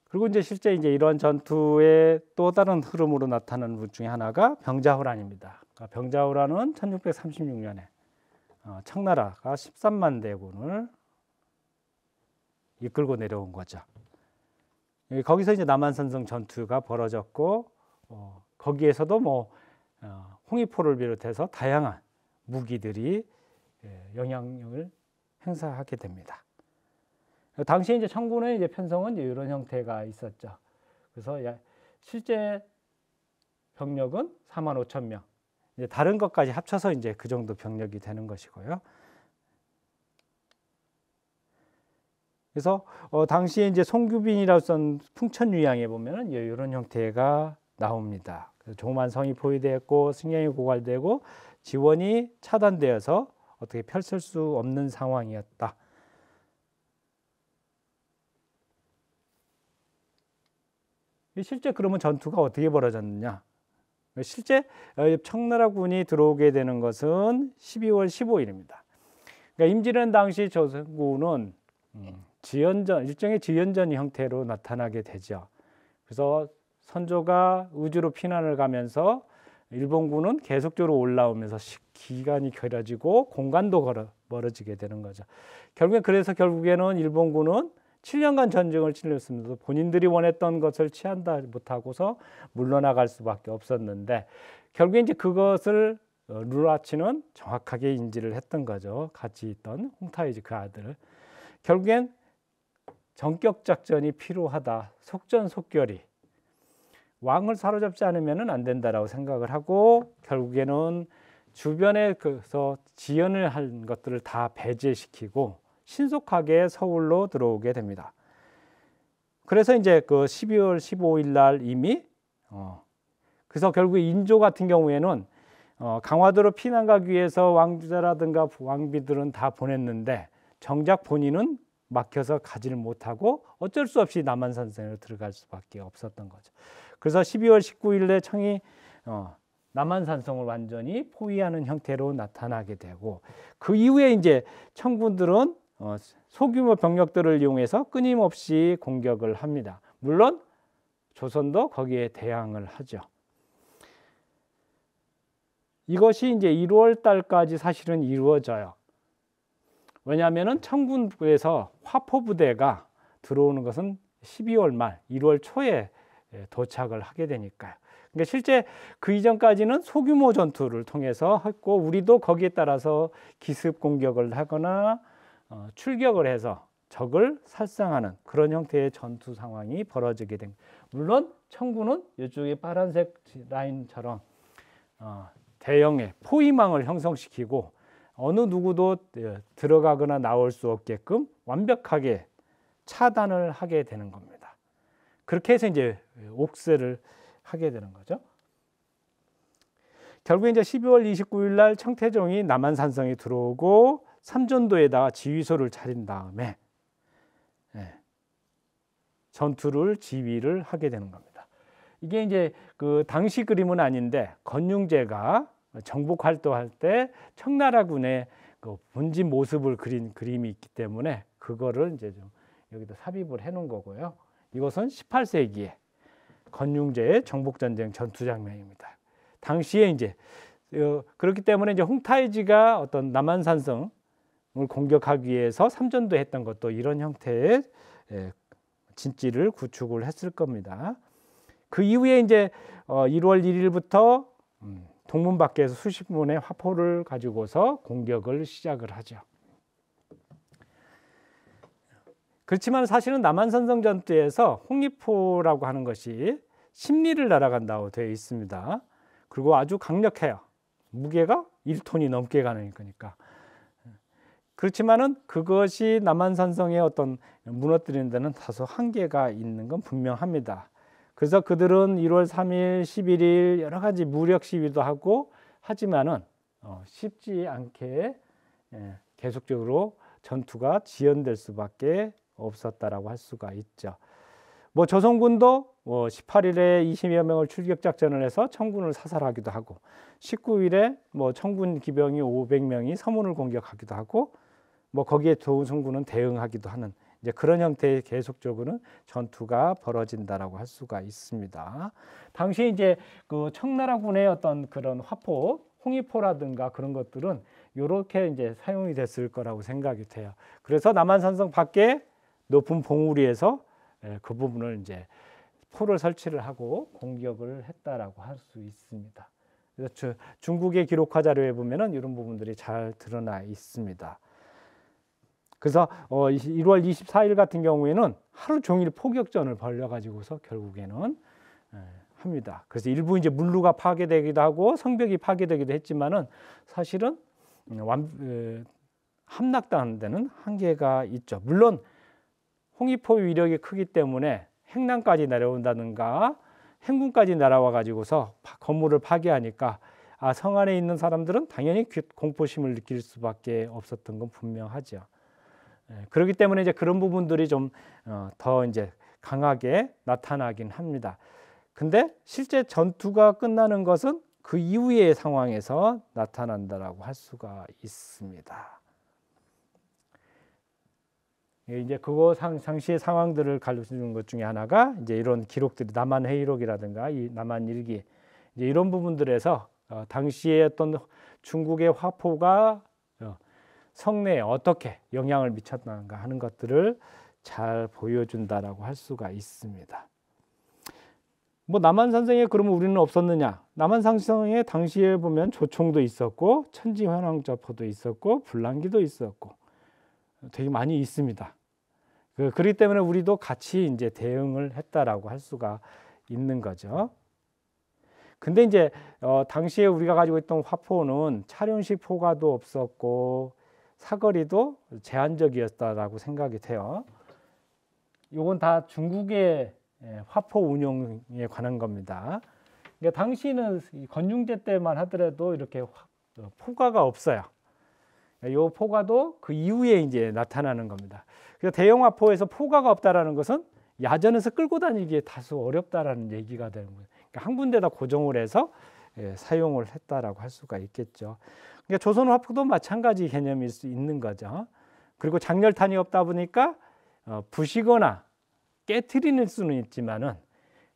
그리고 이제 실제 이제 이런 전투의 또 다른 흐름으로 나타나는 것 중에 하나가 병자호란입니다. 그러니까 병자호란은 1636년에 청나라가 13만 대군을 이끌고 내려온 거죠. 거기서 이제 남한산성 전투가 벌어졌고 거기에서도 뭐 홍위포를 비롯해서 다양한 무기들이 영향력을 행사하게 됩니다. 당시에 이제 청군의 이제 편성은 이제 이런 형태가 있었죠. 그래서 실제 병력은 4만 5천 명. 이제 다른 것까지 합쳐서 이제 그 정도 병력이 되는 것이고요. 그래서 당시에 이제 송규빈이라고 쓴 풍천유양에 보면은 이런 형태가 나옵니다. 조그만 성이 포위되었고 승량이 고갈되고 지원이 차단되어서 어떻게 펼칠 수 없는 상황이었다. 실제 그러면 전투가 어떻게 벌어졌느냐? 실제 청나라군이 들어오게 되는 것은 12월 15일입니다. 그러니까 임진왜란 당시 조선군은 지연전, 일종의 지연전 형태로 나타나게 되죠. 그래서 선조가 우주로 피난을 가면서 일본군은 계속적으로 올라오면서 기간이 길어지고 공간도 멀어지게 되는 거죠. 결국에는 일본군은 7년간 전쟁을 치렀으면서 본인들이 원했던 것을 취한다 못하고서 물러나갈 수밖에 없었는데 결국에 이제 그것을 루라치는 정확하게 인지를 했던 거죠. 같이 있던 홍타이지 그 아들. 결국엔 전격 작전이 필요하다. 속전속결이 왕을 사로잡지 않으면 안 된다라고 생각을 하고 결국에는 주변에서 지연을 한 것들을 다 배제시키고 신속하게 서울로 들어오게 됩니다. 그래서 이제 그 12월 15일 날 이미 그래서 결국 인조 같은 경우에는 강화도로 피난 가기 위해서 왕자라든가 왕비들은 다 보냈는데 정작 본인은 막혀서 가지를 못하고 어쩔 수 없이 남한산성으로 들어갈 수밖에 없었던 거죠. 그래서 12월 19일에 청이 남한산성을 완전히 포위하는 형태로 나타나게 되고 그 이후에 이제 청군들은 소규모 병력들을 이용해서 끊임없이 공격을 합니다. 물론 조선도 거기에 대항을 하죠. 이것이 이제 1월 달까지 사실은 이루어져요. 왜냐하면은 청군부에서 화포 부대가 들어오는 것은 12월 말, 1월 초에 도착을 하게 되니까요. 그러니까 실제 그 이전까지는 소규모 전투를 통해서 했고 우리도 거기에 따라서 기습 공격을 하거나 출격을 해서 적을 살상하는 그런 형태의 전투 상황이 벌어지게 됩니다. 물론 청군은 이쪽에 파란색 라인처럼 대형의 포위망을 형성시키고 어느 누구도 들어가거나 나올 수 없게끔 완벽하게 차단을 하게 되는 겁니다. 그렇게 해서 이제 옥세를 하게 되는 거죠. 결국에 이제 12월 29일 날 청태종이 남한산성에 들어오고 삼전도에다가 지휘소를 차린 다음에 전투를 지휘를 하게 되는 겁니다. 이게 이제 그 당시 그림은 아닌데 건융제가 정복 활동할 때 청나라군의 그 본진 모습을 그린 그림이 있기 때문에 그거를 이제 좀 여기다 삽입을 해놓은 거고요. 이것은 18세기에 건융제의 정복전쟁 전투 장면입니다. 당시에 이제 그렇기 때문에 이제 홍타이지가 어떤 남한산성을 공격하기 위해서 삼전도 했던 것도 이런 형태의 진지를 구축을 했을 겁니다. 그 이후에 이제 1월 1일부터 동문 밖에서 수십 문의 화포를 가지고서 공격을 시작을 하죠. 그렇지만 사실은 남한산성 전투에서 홍위포라고 하는 것이 심리를 날아간다고 되어 있습니다. 그리고 아주 강력해요. 무게가 1톤이 넘게 가는 거니까. 그렇지만은 그것이 남한산성의 어떤 무너뜨리는 데는 다소 한계가 있는 건 분명합니다. 그래서 그들은 1월 3일, 11일 여러 가지 무력 시위도 하고 하지만은 쉽지 않게 계속적으로 전투가 지연될 수밖에 없었다라고 할 수가 있죠. 뭐 조선군도 18일에 20여 명을 출격 작전을 해서 청군을 사살하기도 하고 19일에 뭐 청군 기병이 500명이 서문을 공격하기도 하고 뭐 거기에 조선군은 대응하기도 하는 이제 그런 형태의 계속적으로는 전투가 벌어진다라고 할 수가 있습니다. 당시 이제 그 청나라군의 어떤 그런 화포, 홍위포라든가 그런 것들은 이렇게 이제 사용이 됐을 거라고 생각이 돼요. 그래서 남한산성 밖에 높은 봉우리에서 그 부분을 이제 포를 설치를 하고 공격을 했다라고 할 수 있습니다. 그래서 중국의 기록화 자료에 보면은 이런 부분들이 잘 드러나 있습니다. 그래서 1월 24일 같은 경우에는 하루 종일 포격전을 벌여가지고서 결국에는 합니다. 그래서 일부 이제 물루가 파괴되기도 하고 성벽이 파괴되기도 했지만은 사실은 함락당하는 데는 한계가 있죠. 물론 홍위포 위력이 크기 때문에 행랑까지 내려온다든가 행군까지 날아와 가지고서 건물을 파괴하니까 성 안에 있는 사람들은 당연히 공포심을 느낄 수밖에 없었던 건 분명하죠. 그렇기 때문에 이제 그런 부분들이 좀 더 이제 강하게 나타나긴 합니다. 근데 실제 전투가 끝나는 것은 그 이후의 상황에서 나타난다라고 할 수가 있습니다. 이제 그거 당시의 상황들을 가르치는 것 중에 하나가 이제 이런 기록들이 남한회의록이라든가 이 남한일기 이제 이런 부분들에서 당시의 어떤 중국의 화포가 성내에 어떻게 영향을 미쳤는가 하는 것들을 잘 보여준다라고 할 수가 있습니다. 뭐 남한산성에 그러면 우리는 없었느냐? 남한산성에 당시에 보면 조총도 있었고 천지환왕자포도 있었고 불랑기도 있었고 되게 많이 있습니다. 그렇기 때문에 우리도 같이 이제 대응을 했다라고 할 수가 있는 거죠. 근데 이제 당시에 우리가 가지고 있던 화포는 차륜식 포가도 없었고 사거리도 제한적이었다라고 생각이 돼요. 이건 다 중국의 화포 운용에 관한 겁니다. 그러니까 당시는 건중제 때만 하더라도 이렇게 포가가 없어요. 이 포가도 그 이후에 이제 나타나는 겁니다. 그래서 대형 화포에서 포가가 없다라는 것은 야전에서 끌고 다니기에 다소 어렵다라는 얘기가 되는 거예요. 그러니까 한 군데다 고정을 해서 사용을 했다라고 할 수가 있겠죠. 그러니까 조선 화포도 마찬가지 개념일 수 있는 거죠. 그리고 장렬탄이 없다 보니까 부시거나 깨트리는 수는 있지만은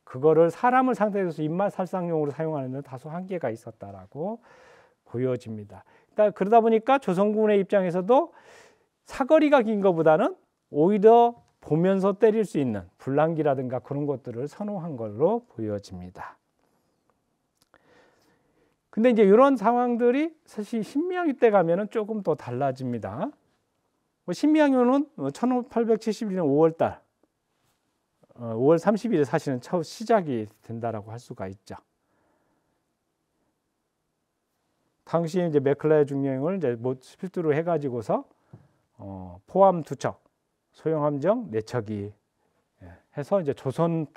그거를 사람을 상대해서 입맛 살상용으로 사용하는 데 다소 한계가 있었다라고 보여집니다. 그러다 보니까 조선군의 입장에서도 사거리가 긴 것보다는 오히려 보면서 때릴 수 있는 불랑기라든가 그런 것들을 선호한 걸로 보여집니다. 근데 이제 이런 상황들이 사실 신미양유 때 가면은 조금 더 달라집니다. 신미양유는 1871년 5월 달 5월 30일에 사실은 처음 시작이 된다라고 할 수가 있죠. 당시에 이제 메클라의 중령을 이제 필두로 해가지고서 포함 2척, 소형 함정 4척이 해서 이제 조선을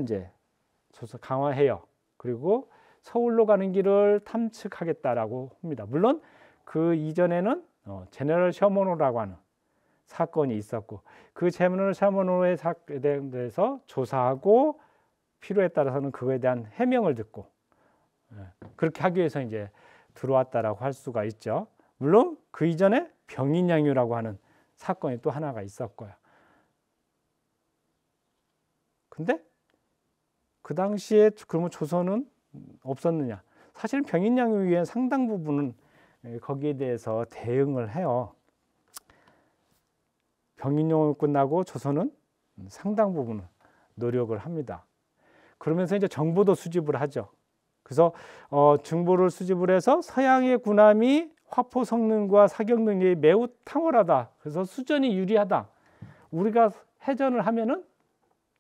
이제 강화해요. 그리고 서울로 가는 길을 탐측하겠다라고 합니다. 물론 그 이전에는 제너럴 셔먼호라고 하는 사건이 있었고 그 제너럴 셔먼호의 사건에 대해서 조사하고 필요에 따라서는 그거에 대한 해명을 듣고 그렇게 하기 위해서 이제 들어왔다라고 할 수가 있죠. 물론 그 이전에 병인양요라고 하는 사건이 또 하나가 있었고요. 근데 그 당시에 그러면 조선은 없었느냐? 사실 병인양요의 상당 부분은 거기에 대해서 대응을 해요. 병인양요 끝나고 조선은 상당 부분 노력을 합니다. 그러면서 이제 정보도 수집을 하죠. 그래서 정보를 수집을 해서 서양의 군함이 화포 성능과 사격 능력이 매우 탁월하다. 그래서 수전이 유리하다. 우리가 해전을 하면은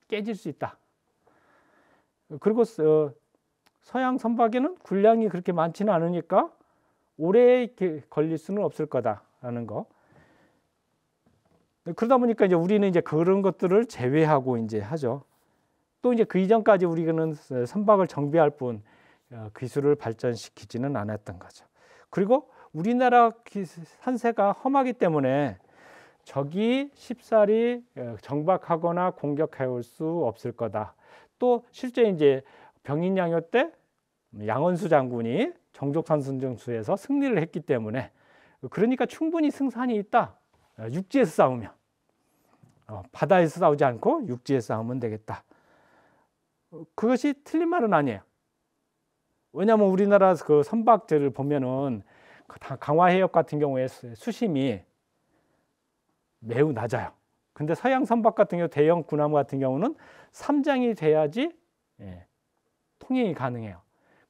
깨질 수 있다. 그리고 서양 선박에는 군량이 그렇게 많지는 않으니까 오래 걸릴 수는 없을 거다라는 거. 그러다 보니까 이제 우리는 이제 그런 것들을 제외하고 이제 하죠. 또 이제 그 이전까지 우리는 선박을 정비할 뿐 기술을 발전시키지는 않았던 거죠. 그리고 우리나라 산세가 험하기 때문에 적이 쉽사리 정박하거나 공격해 올 수 없을 거다. 또 실제 이제 병인양요 때 양원수 장군이 정족산전투에서 승리를 했기 때문에 그러니까 충분히 승산이 있다. 육지에서 싸우면 바다에서 싸우지 않고 육지에서 싸우면 되겠다. 그것이 틀린 말은 아니에요. 왜냐하면 우리나라 그 선박들을 보면은 강화 해역 같은 경우에 수심이 매우 낮아요. 근데 서양 선박 같은 경우 대형 군함 같은 경우는 3장이 돼야지 통행이 가능해요.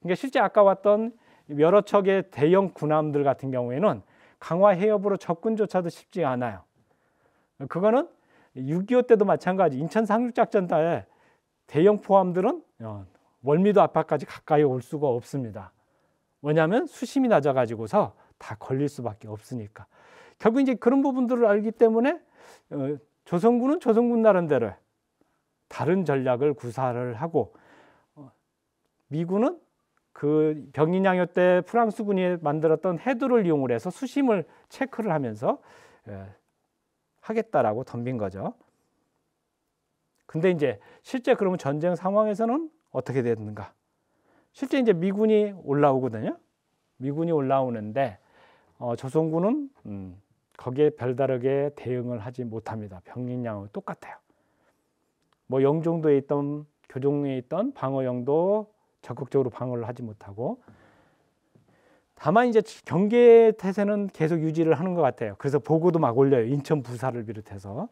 그러니까 실제 아까 왔던 여러 척의 대형 군함들 같은 경우에는 강화 해협으로 접근조차도 쉽지 않아요. 그거는 6.25 때도 마찬가지. 인천 상륙작전 때 대형 포함들은 월미도 앞바까지 가까이 올 수가 없습니다. 왜냐하면 수심이 낮아가지고서 다 걸릴 수밖에 없으니까. 결국 이제 그런 부분들을 알기 때문에 조선군은 조선군 나름대로 다른 전략을 구사를 하고, 미군은 그 병인양요 때 프랑스군이 만들었던 해도를 이용을 해서 수심을 체크를 하면서 하겠다라고 덤빈 거죠. 근데 이제 실제 그러면 전쟁 상황에서는 어떻게 됐는가? 실제 이제 미군이 올라오거든요. 미군이 올라오는데 조선군은 거기에 별다르게 대응을 하지 못합니다. 병인양은 똑같아요. 뭐 영종도에 있던 교종에 있던 방어영도 적극적으로 방어를 하지 못하고, 다만 이제 경계 태세는 계속 유지를 하는 것 같아요. 그래서 보고도 막 올려요. 인천 부사를 비롯해서.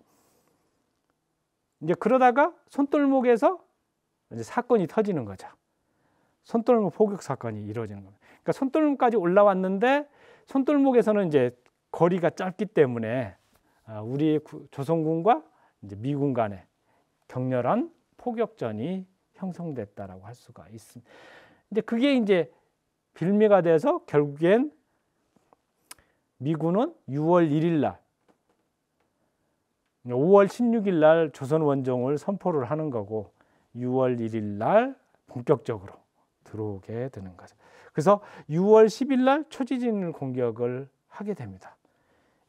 이제 그러다가 손돌목에서 이제 사건이 터지는 거죠. 손돌목 포격 사건이 이루어지는 겁니다. 그러니까 손돌목까지 올라왔는데 손돌목에서는 이제 거리가 짧기 때문에 우리 조선군과 이제 미군 간에 격렬한 포격전이 형성됐다라고 할 수가 있습니다. 이제 그게 이제 빌미가 돼서 결국엔 미군은 6월 1일 날, 5월 16일 날 조선 원정을 선포를 하는 거고 6월 1일 날 본격적으로 들어오게 되는 거죠. 그래서 6월 10일 날 초지진 공격을 하게 됩니다.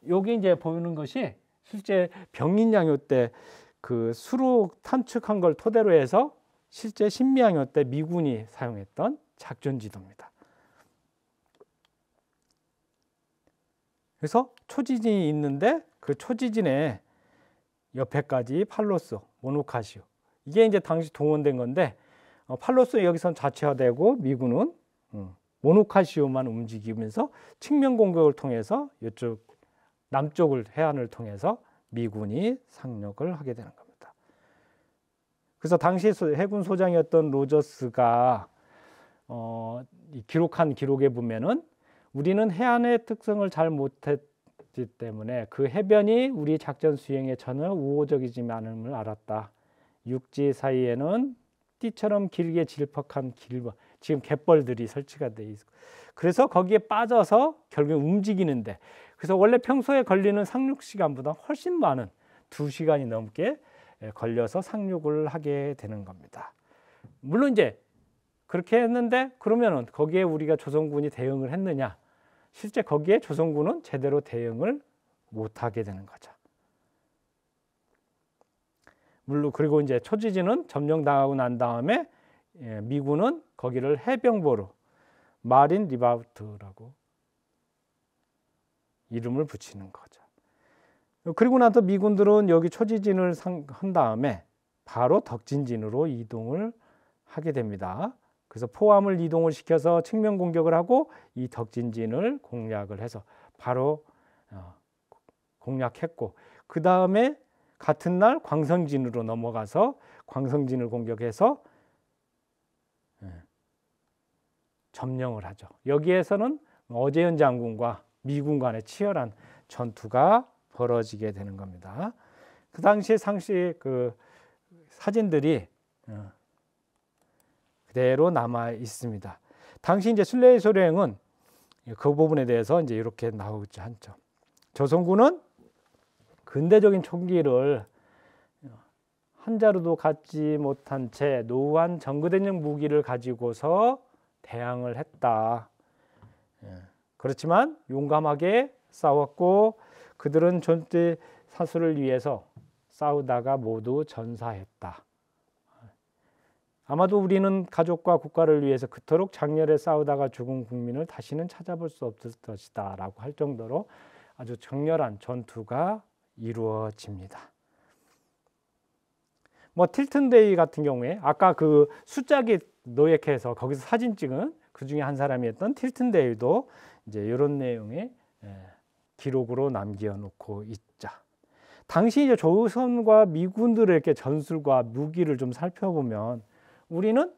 여기 이제 보이는 것이 실제 병인양요 때 그 수로 탐측한 걸 토대로 해서 실제 신미양요 때 미군이 사용했던 작전 지도입니다. 그래서 초지진이 있는데 그 초지진에 옆에까지 팔로스, 모노카시오, 이게 이제 당시 동원된 건데 팔로스 여기선 자체화되고 미군은 모노카시오만 움직이면서 측면 공격을 통해서 이쪽 남쪽을 해안을 통해서 미군이 상륙을 하게 되는 겁니다. 그래서 당시 해군 소장이었던 로저스가 기록한 기록에 보면은 우리는 해안의 특성을 잘 못했기 때문에 그 해변이 우리 작전 수행에 전혀 우호적이지 않음을 알았다. 육지 사이에는 띠처럼 길게 질퍽한 지금 갯벌들이 설치가 돼 있고, 그래서 거기에 빠져서 결국 움직이는데, 그래서 원래 평소에 걸리는 상륙 시간보다 훨씬 많은 2시간이 넘게 걸려서 상륙을 하게 되는 겁니다. 물론 이제 그렇게 했는데 그러면은 거기에 우리가 조선군이 대응을 했느냐? 실제 거기에 조선군은 제대로 대응을 못하게 되는 거죠. 물론 그리고 이제 초지진은 점령당하고 난 다음에 미군은 거기를 해병보로 마린 리바우트라고 이름을 붙이는 거죠. 그리고 나서 미군들은 여기 초지진을 한 다음에 바로 덕진진으로 이동을 하게 됩니다. 그래서 포함을 이동을 시켜서 측면 공격을 하고 이 덕진진을 공략을 해서 바로 공략했고, 그 다음에 같은 날 광성진으로 넘어가서 광성진을 공격해서 점령을 하죠. 여기에서는 어제현 장군과 미군 간의 치열한 전투가 벌어지게 되는 겁니다. 그 당시에 그 사진들이 그대로 남아 있습니다. 당시 이제 슬레이 소령은 그 부분에 대해서 이제 이렇게 나오지 않죠. 조선군은 근대적인 총기를 한 자루도 갖지 못한 채 노후한 전거대용 무기를 가지고서 대항을 했다. 그렇지만 용감하게 싸웠고 그들은 전대 사수를 위해서 싸우다가 모두 전사했다. 아마도 우리는 가족과 국가를 위해서 그토록 장렬히 싸우다가 죽은 국민을 다시는 찾아볼 수 없을 것이다 라고 할 정도로 아주 장렬한 전투가 이루어집니다. 뭐 틸튼데이 같은 경우에 아까 그 숫자기 노획해서 거기서 사진 찍은 그 중에 한 사람이었던 틸튼데이도 이제 이런 내용의 기록으로 남겨놓고 있죠. 당시 이제 조선과 미군들의 이렇게 전술과 무기를 좀 살펴보면 우리는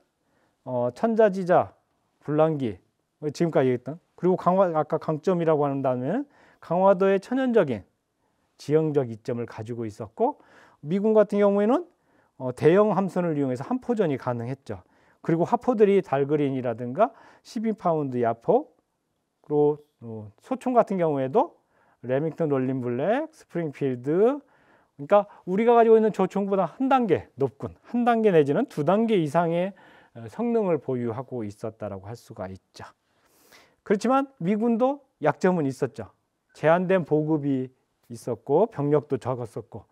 천자지자, 불랑기 지금까지 얘기했던 그리고 아까 강점이라고 한다면 강화도의 천연적인 지형적 이점을 가지고 있었고 미군 같은 경우에는 대형 함선을 이용해서 함포전이 가능했죠. 그리고 화포들이 달그린이라든가 12파운드 야포 그리고 소총 같은 경우에도 레밍턴 롤링블랙, 스프링필드 그러니까 우리가 가지고 있는 조총보다 한 단계 높군 한 단계 내지는 두 단계 이상의 성능을 보유하고 있었다라고 할 수가 있죠. 그렇지만 미군도 약점은 있었죠. 제한된 보급이 있었고 병력도 적었었고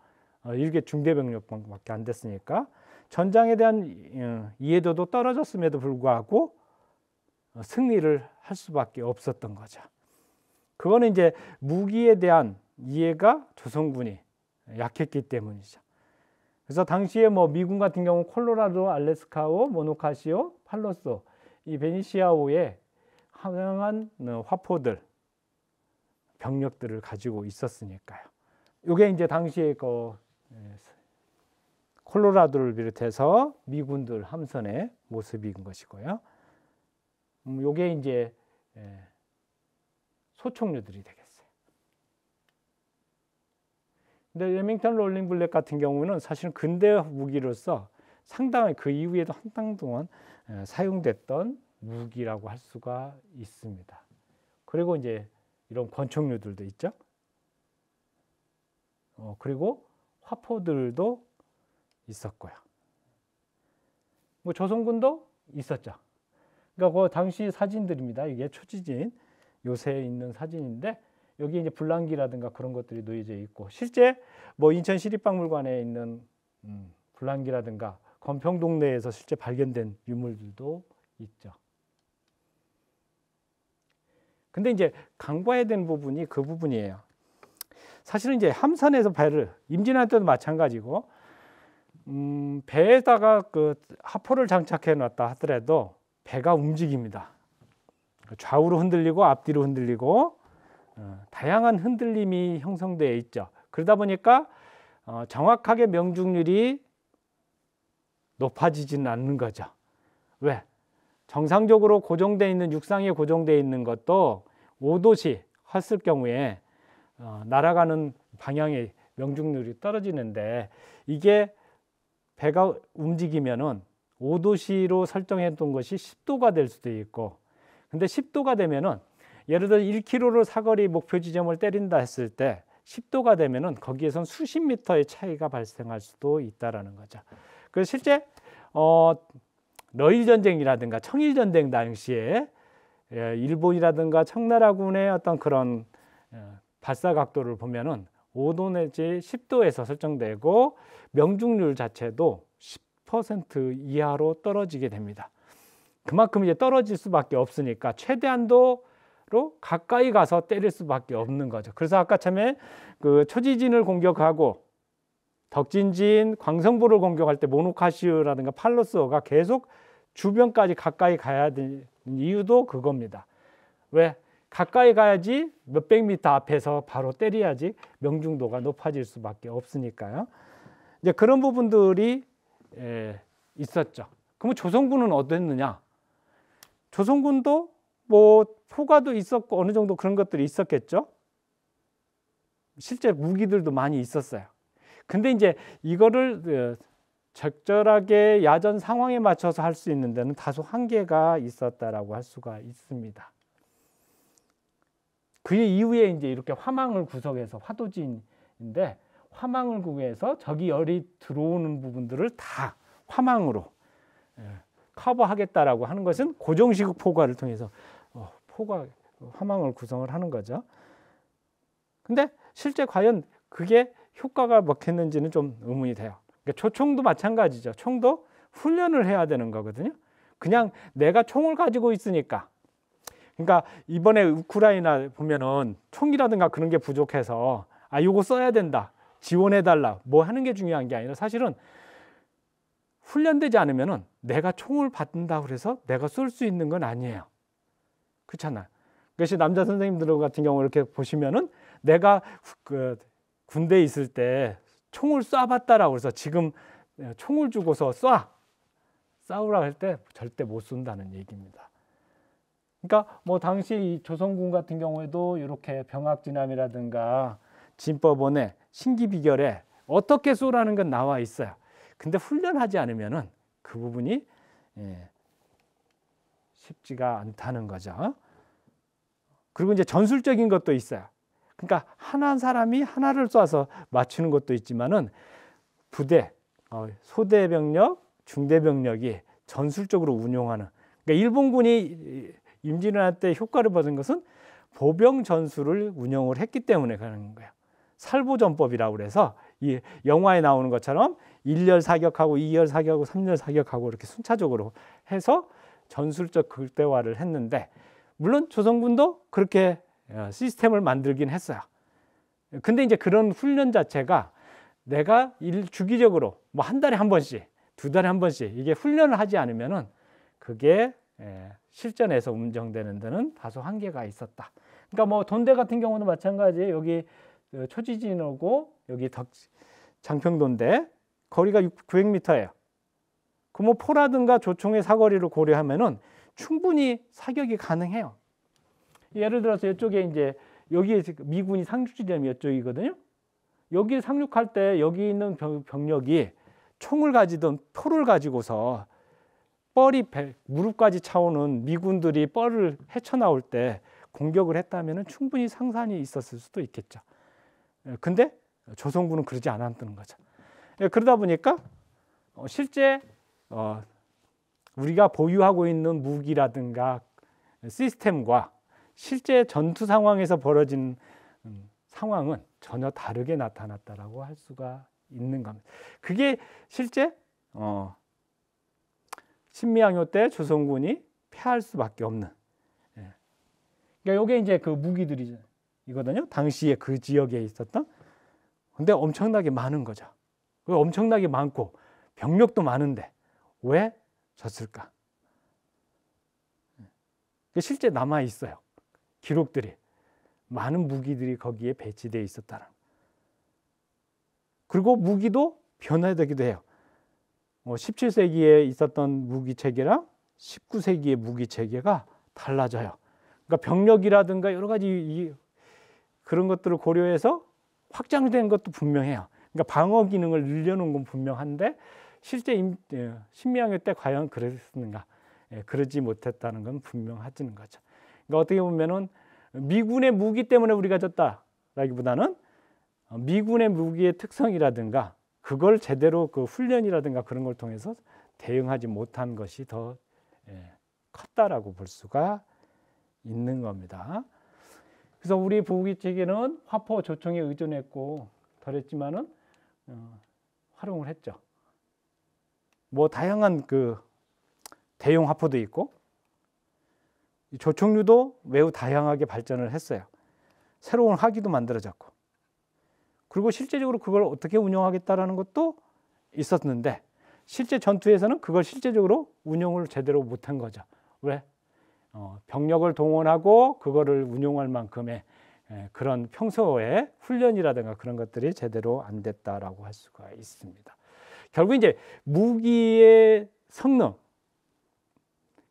이게 중대 병력밖에 안 됐으니까 전장에 대한 이해도도 떨어졌음에도 불구하고 승리를 할 수밖에 없었던 거죠. 그거는 이제 무기에 대한 이해가 조선군이 약했기 때문이죠. 그래서 당시에 뭐 미군 같은 경우 콜로라도, 알래스카호, 모노카시오, 팔로소 이 베니시아호에 항한 화포들 병력들을 가지고 있었으니까요. 이게 이제 당시에 그 콜로라도를 비롯해서 미군들 함선의 모습인 것이고요. 이게 이제 소총류들이 되겠어요. 근데 레밍턴 롤링블랙 같은 경우는 사실은 근대 무기로서 상당히 그 이후에도 한참 동안 사용됐던 무기라고 할 수가 있습니다. 그리고 이제 이런 권총류들도 있죠. 그리고 화포들도 있었고요. 뭐 조선군도 있었죠. 그러니까 그 당시 사진들입니다. 이게 초지진 요새에 있는 사진인데 여기 이제 불랑기라든가 그런 것들이 놓여져 있고 실제 뭐 인천 시립박물관에 있는 불랑기라든가 건평동네에서 실제 발견된 유물들도 있죠. 근데 이제 간과해야 되는 부분이 그 부분이에요. 사실은 이제 함선에서 배를 임진할 때도 마찬가지고 배에다가 그 하포를 장착해 놨다 하더라도 배가 움직입니다. 좌우로 흔들리고 앞뒤로 흔들리고 다양한 흔들림이 형성되어 있죠. 그러다 보니까 정확하게 명중률이 높아지지는 않는 거죠. 왜? 정상적으로 고정되어 있는 육상에 고정되어 있는 것도 5도시 헛을 경우에 날아가는 방향의 명중률이 떨어지는데 이게 배가 움직이면은 5도시로 설정했던 것이 10도가 될 수도 있고 근데 10도가 되면은 예를 들어 1km를 사거리 목표 지점을 때린다 했을 때 10도가 되면은 거기에선 수십 미터의 차이가 발생할 수도 있다라는 거죠. 그래서 실제 러일 전쟁이라든가 청일 전쟁 당시에 일본이라든가 청나라군의 어떤 그런 발사 각도를 보면은 5도 내지 10도에서 설정되고 명중률 자체도 10% 이하로 떨어지게 됩니다. 그만큼 이제 떨어질 수밖에 없으니까 최대한도로 가까이 가서 때릴 수밖에 없는 거죠. 그래서 아까 처음에 그 초지진을 공격하고 덕진진, 광성보를 공격할 때 모노카시오라든가 팔로스호가 계속 주변까지 가까이 가야 되는 이유도 그겁니다. 왜? 가까이 가야지 몇백 미터 앞에서 바로 때려야지 명중도가 높아질 수밖에 없으니까요. 이제 그런 부분들이 있었죠. 그러면 조선군은 어땠느냐? 조선군도 뭐 포가도 있었고 어느 정도 그런 것들이 있었겠죠. 실제 무기들도 많이 있었어요. 근데 이제 이거를 적절하게 야전 상황에 맞춰서 할 수 있는 데는 다소 한계가 있었다라고 할 수가 있습니다. 그 이후에 이제 이렇게 화망을 구성해서 화도진인데 화망을 구해서 적이 열이 들어오는 부분들을 다 화망으로 커버하겠다라고 하는 것은 고정식 포괄을 통해서 포괄 화망을 구성을 하는 거죠. 근데 실제 과연 그게 효과가 먹혔는지는 좀 의문이 돼요. 그러니까 조총도 마찬가지죠. 총도 훈련을 해야 되는 거거든요. 그냥 내가 총을 가지고 있으니까. 그러니까 이번에 우크라이나 보면은 총이라든가 그런 게 부족해서 요거 써야 된다, 지원해 달라, 뭐 하는 게 중요한 게 아니라 사실은 훈련되지 않으면은 내가 총을 받는다고 해서 내가 쏠 수 있는 건 아니에요. 그렇잖아요. 그것이 남자 선생님들 같은 경우 이렇게 보시면은 내가 그 군대에 있을 때 총을 쏴봤다라고 해서 지금 총을 주고서 싸우라 할 때 절대 못 쏜다는 얘기입니다. 그러니까 뭐 당시 조선군 같은 경우에도 이렇게 병학진암이라든가 진법원의 신기비결에 어떻게 쏘라는 건 나와 있어요. 근데 훈련하지 않으면은 그 부분이 쉽지가 않다는 거죠. 그리고 이제 전술적인 것도 있어요. 그러니까 하나 사람이 하나를 쏴서 맞추는 것도 있지만은 부대, 소대 병력, 중대 병력이 전술적으로 운용하는. 그러니까 일본군이 임진왜란 때 효과를 받은 것은 보병 전술을 운영을 했기 때문에 그런 거예요. 살보전법이라고 그래서 이 영화에 나오는 것처럼 1열 사격하고 2열 사격하고 3열 사격하고 이렇게 순차적으로 해서 전술적 극대화를 했는데, 물론 조선군도 그렇게 시스템을 만들긴 했어요. 근데 이제 그런 훈련 자체가 내가 주기적으로 뭐 한 달에 한 번씩, 두 달에 한 번씩 이게 훈련을 하지 않으면은 그게 실전에서 운영되는 데는 다소 한계가 있었다. 그러니까 뭐 돈대 같은 경우는 마찬가지예요. 여기 초지진하고 여기 장평돈대 거리가 900m예요. 그 뭐 포라든가 조총의 사거리를 고려하면은 충분히 사격이 가능해요. 예를 들어서 이쪽에 이제 여기에 미군이 상륙 지점이 이쪽이거든요. 여기 상륙할 때 여기 있는 병력이 총을 가지던 표를 가지고서 뻘이 무릎까지 차오는 미군들이 뻘을 헤쳐나올 때 공격을 했다면 충분히 상산이 있었을 수도 있겠죠. 근데 조선군은 그러지 않았던 거죠. 그러다 보니까 실제 우리가 보유하고 있는 무기라든가 시스템과 실제 전투 상황에서 벌어진 상황은 전혀 다르게 나타났다라고 할 수가 있는 겁니다. 그게 실제 신미항요 때 조선군이 패할 수밖에 없는. 그러니까 이게 이제 그 무기들이거든요. 당시에 그 지역에 있었던. 근데 엄청나게 많은 거죠. 엄청나게 많고 병력도 많은데 왜 졌을까? 실제 남아 있어요. 기록들이 많은 무기들이 거기에 배치되어 있었다는. 그리고 무기도 변화되기도 해요. 17세기에 있었던 무기 체계랑 19세기의 무기 체계가 달라져요. 그러니까 병력이라든가 여러 가지 그런 것들을 고려해서 확장된 것도 분명해요. 그러니까 방어 기능을 늘려놓은 건 분명한데 실제 신미항요 때 과연 그랬는가? 그러지 못했다는 건 분명하지는 거죠. 그러니까 어떻게 보면은 미군의 무기 때문에 우리가 졌다라기보다는 미군의 무기의 특성이라든가 그걸 제대로 그 훈련이라든가 그런 걸 통해서 대응하지 못한 것이 더 컸다라고 볼 수가 있는 겁니다. 그래서 우리 무기 체계는 화포, 조총에 의존했고 덜했지만은 활용을 했죠. 뭐 다양한 그 대용 화포도 있고 조총류도 매우 다양하게 발전을 했어요. 새로운 화기도 만들어졌고, 그리고 실제적으로 그걸 어떻게 운영하겠다라는 것도 있었는데 실제 전투에서는 그걸 실제적으로 운영을 제대로 못한 거죠. 왜? 병력을 동원하고 그거를 운용할 만큼의 그런 평소에 훈련이라든가 그런 것들이 제대로 안 됐다라고 할 수가 있습니다. 결국 이제 무기의 성능,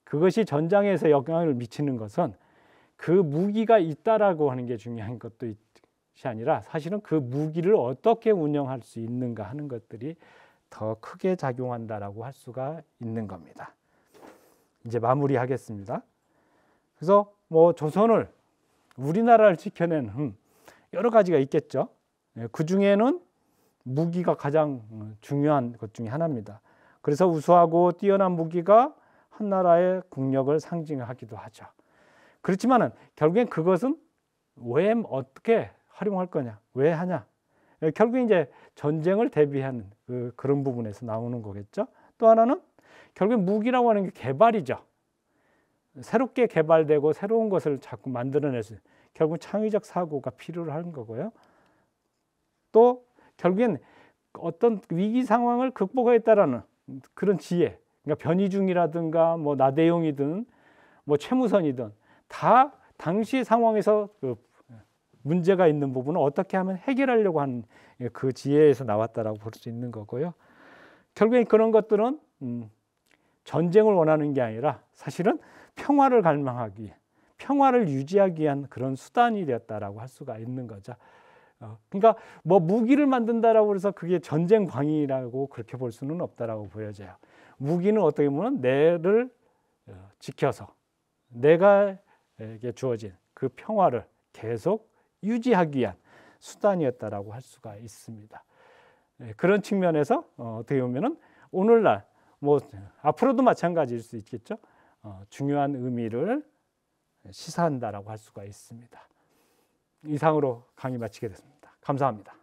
그것이 전장에서 영향을 미치는 것은 그 무기가 있다라고 하는 게 중요한 것도 것이 아니라 사실은 그 무기를 어떻게 운영할 수 있는가 하는 것들이 더 크게 작용한다라고 할 수가 있는 겁니다. 이제 마무리하겠습니다. 그래서 뭐 조선을, 우리나라를 지켜낸 여러 가지가 있겠죠. 그 중에는 무기가 가장 중요한 것 중에 하나입니다. 그래서 우수하고 뛰어난 무기가 한 나라의 국력을 상징하기도 하죠. 그렇지만은 결국엔 그것은 왜 어떻게 활용할 거냐, 왜 하냐. 결국 이제 전쟁을 대비하는 그런 부분에서 나오는 거겠죠. 또 하나는 결국 무기라고 하는 게 개발이죠. 새롭게 개발되고 새로운 것을 자꾸 만들어낼 수, 결국 창의적 사고가 필요로 하는 거고요. 또 결국엔 어떤 위기 상황을 극복하겠다라는 그런 지혜, 그러니까 변이중이라든가 뭐 나대용이든 뭐 최무선이든 다 당시 상황에서 그 문제가 있는 부분을 어떻게 하면 해결하려고 하는 그 지혜에서 나왔다라고 볼 수 있는 거고요. 결국엔 그런 것들은 전쟁을 원하는 게 아니라 사실은 평화를 갈망하기 위해, 평화를 유지하기 위한 그런 수단이 되었다라고 할 수가 있는 거죠. 그러니까 뭐 무기를 만든다라고 해서 그게 전쟁 광이라고 그렇게 볼 수는 없다라고 보여져요. 무기는 어떻게 보면 내를 지켜서 내가에게 주어진 그 평화를 계속 유지하기 위한 수단이었다라고 할 수가 있습니다. 그런 측면에서 어떻게 보면은 오늘날 뭐 앞으로도 마찬가지일 수 있겠죠. 중요한 의미를 시사한다라고 할 수가 있습니다. 이상으로 강의 마치게 됐습니다. 감사합니다.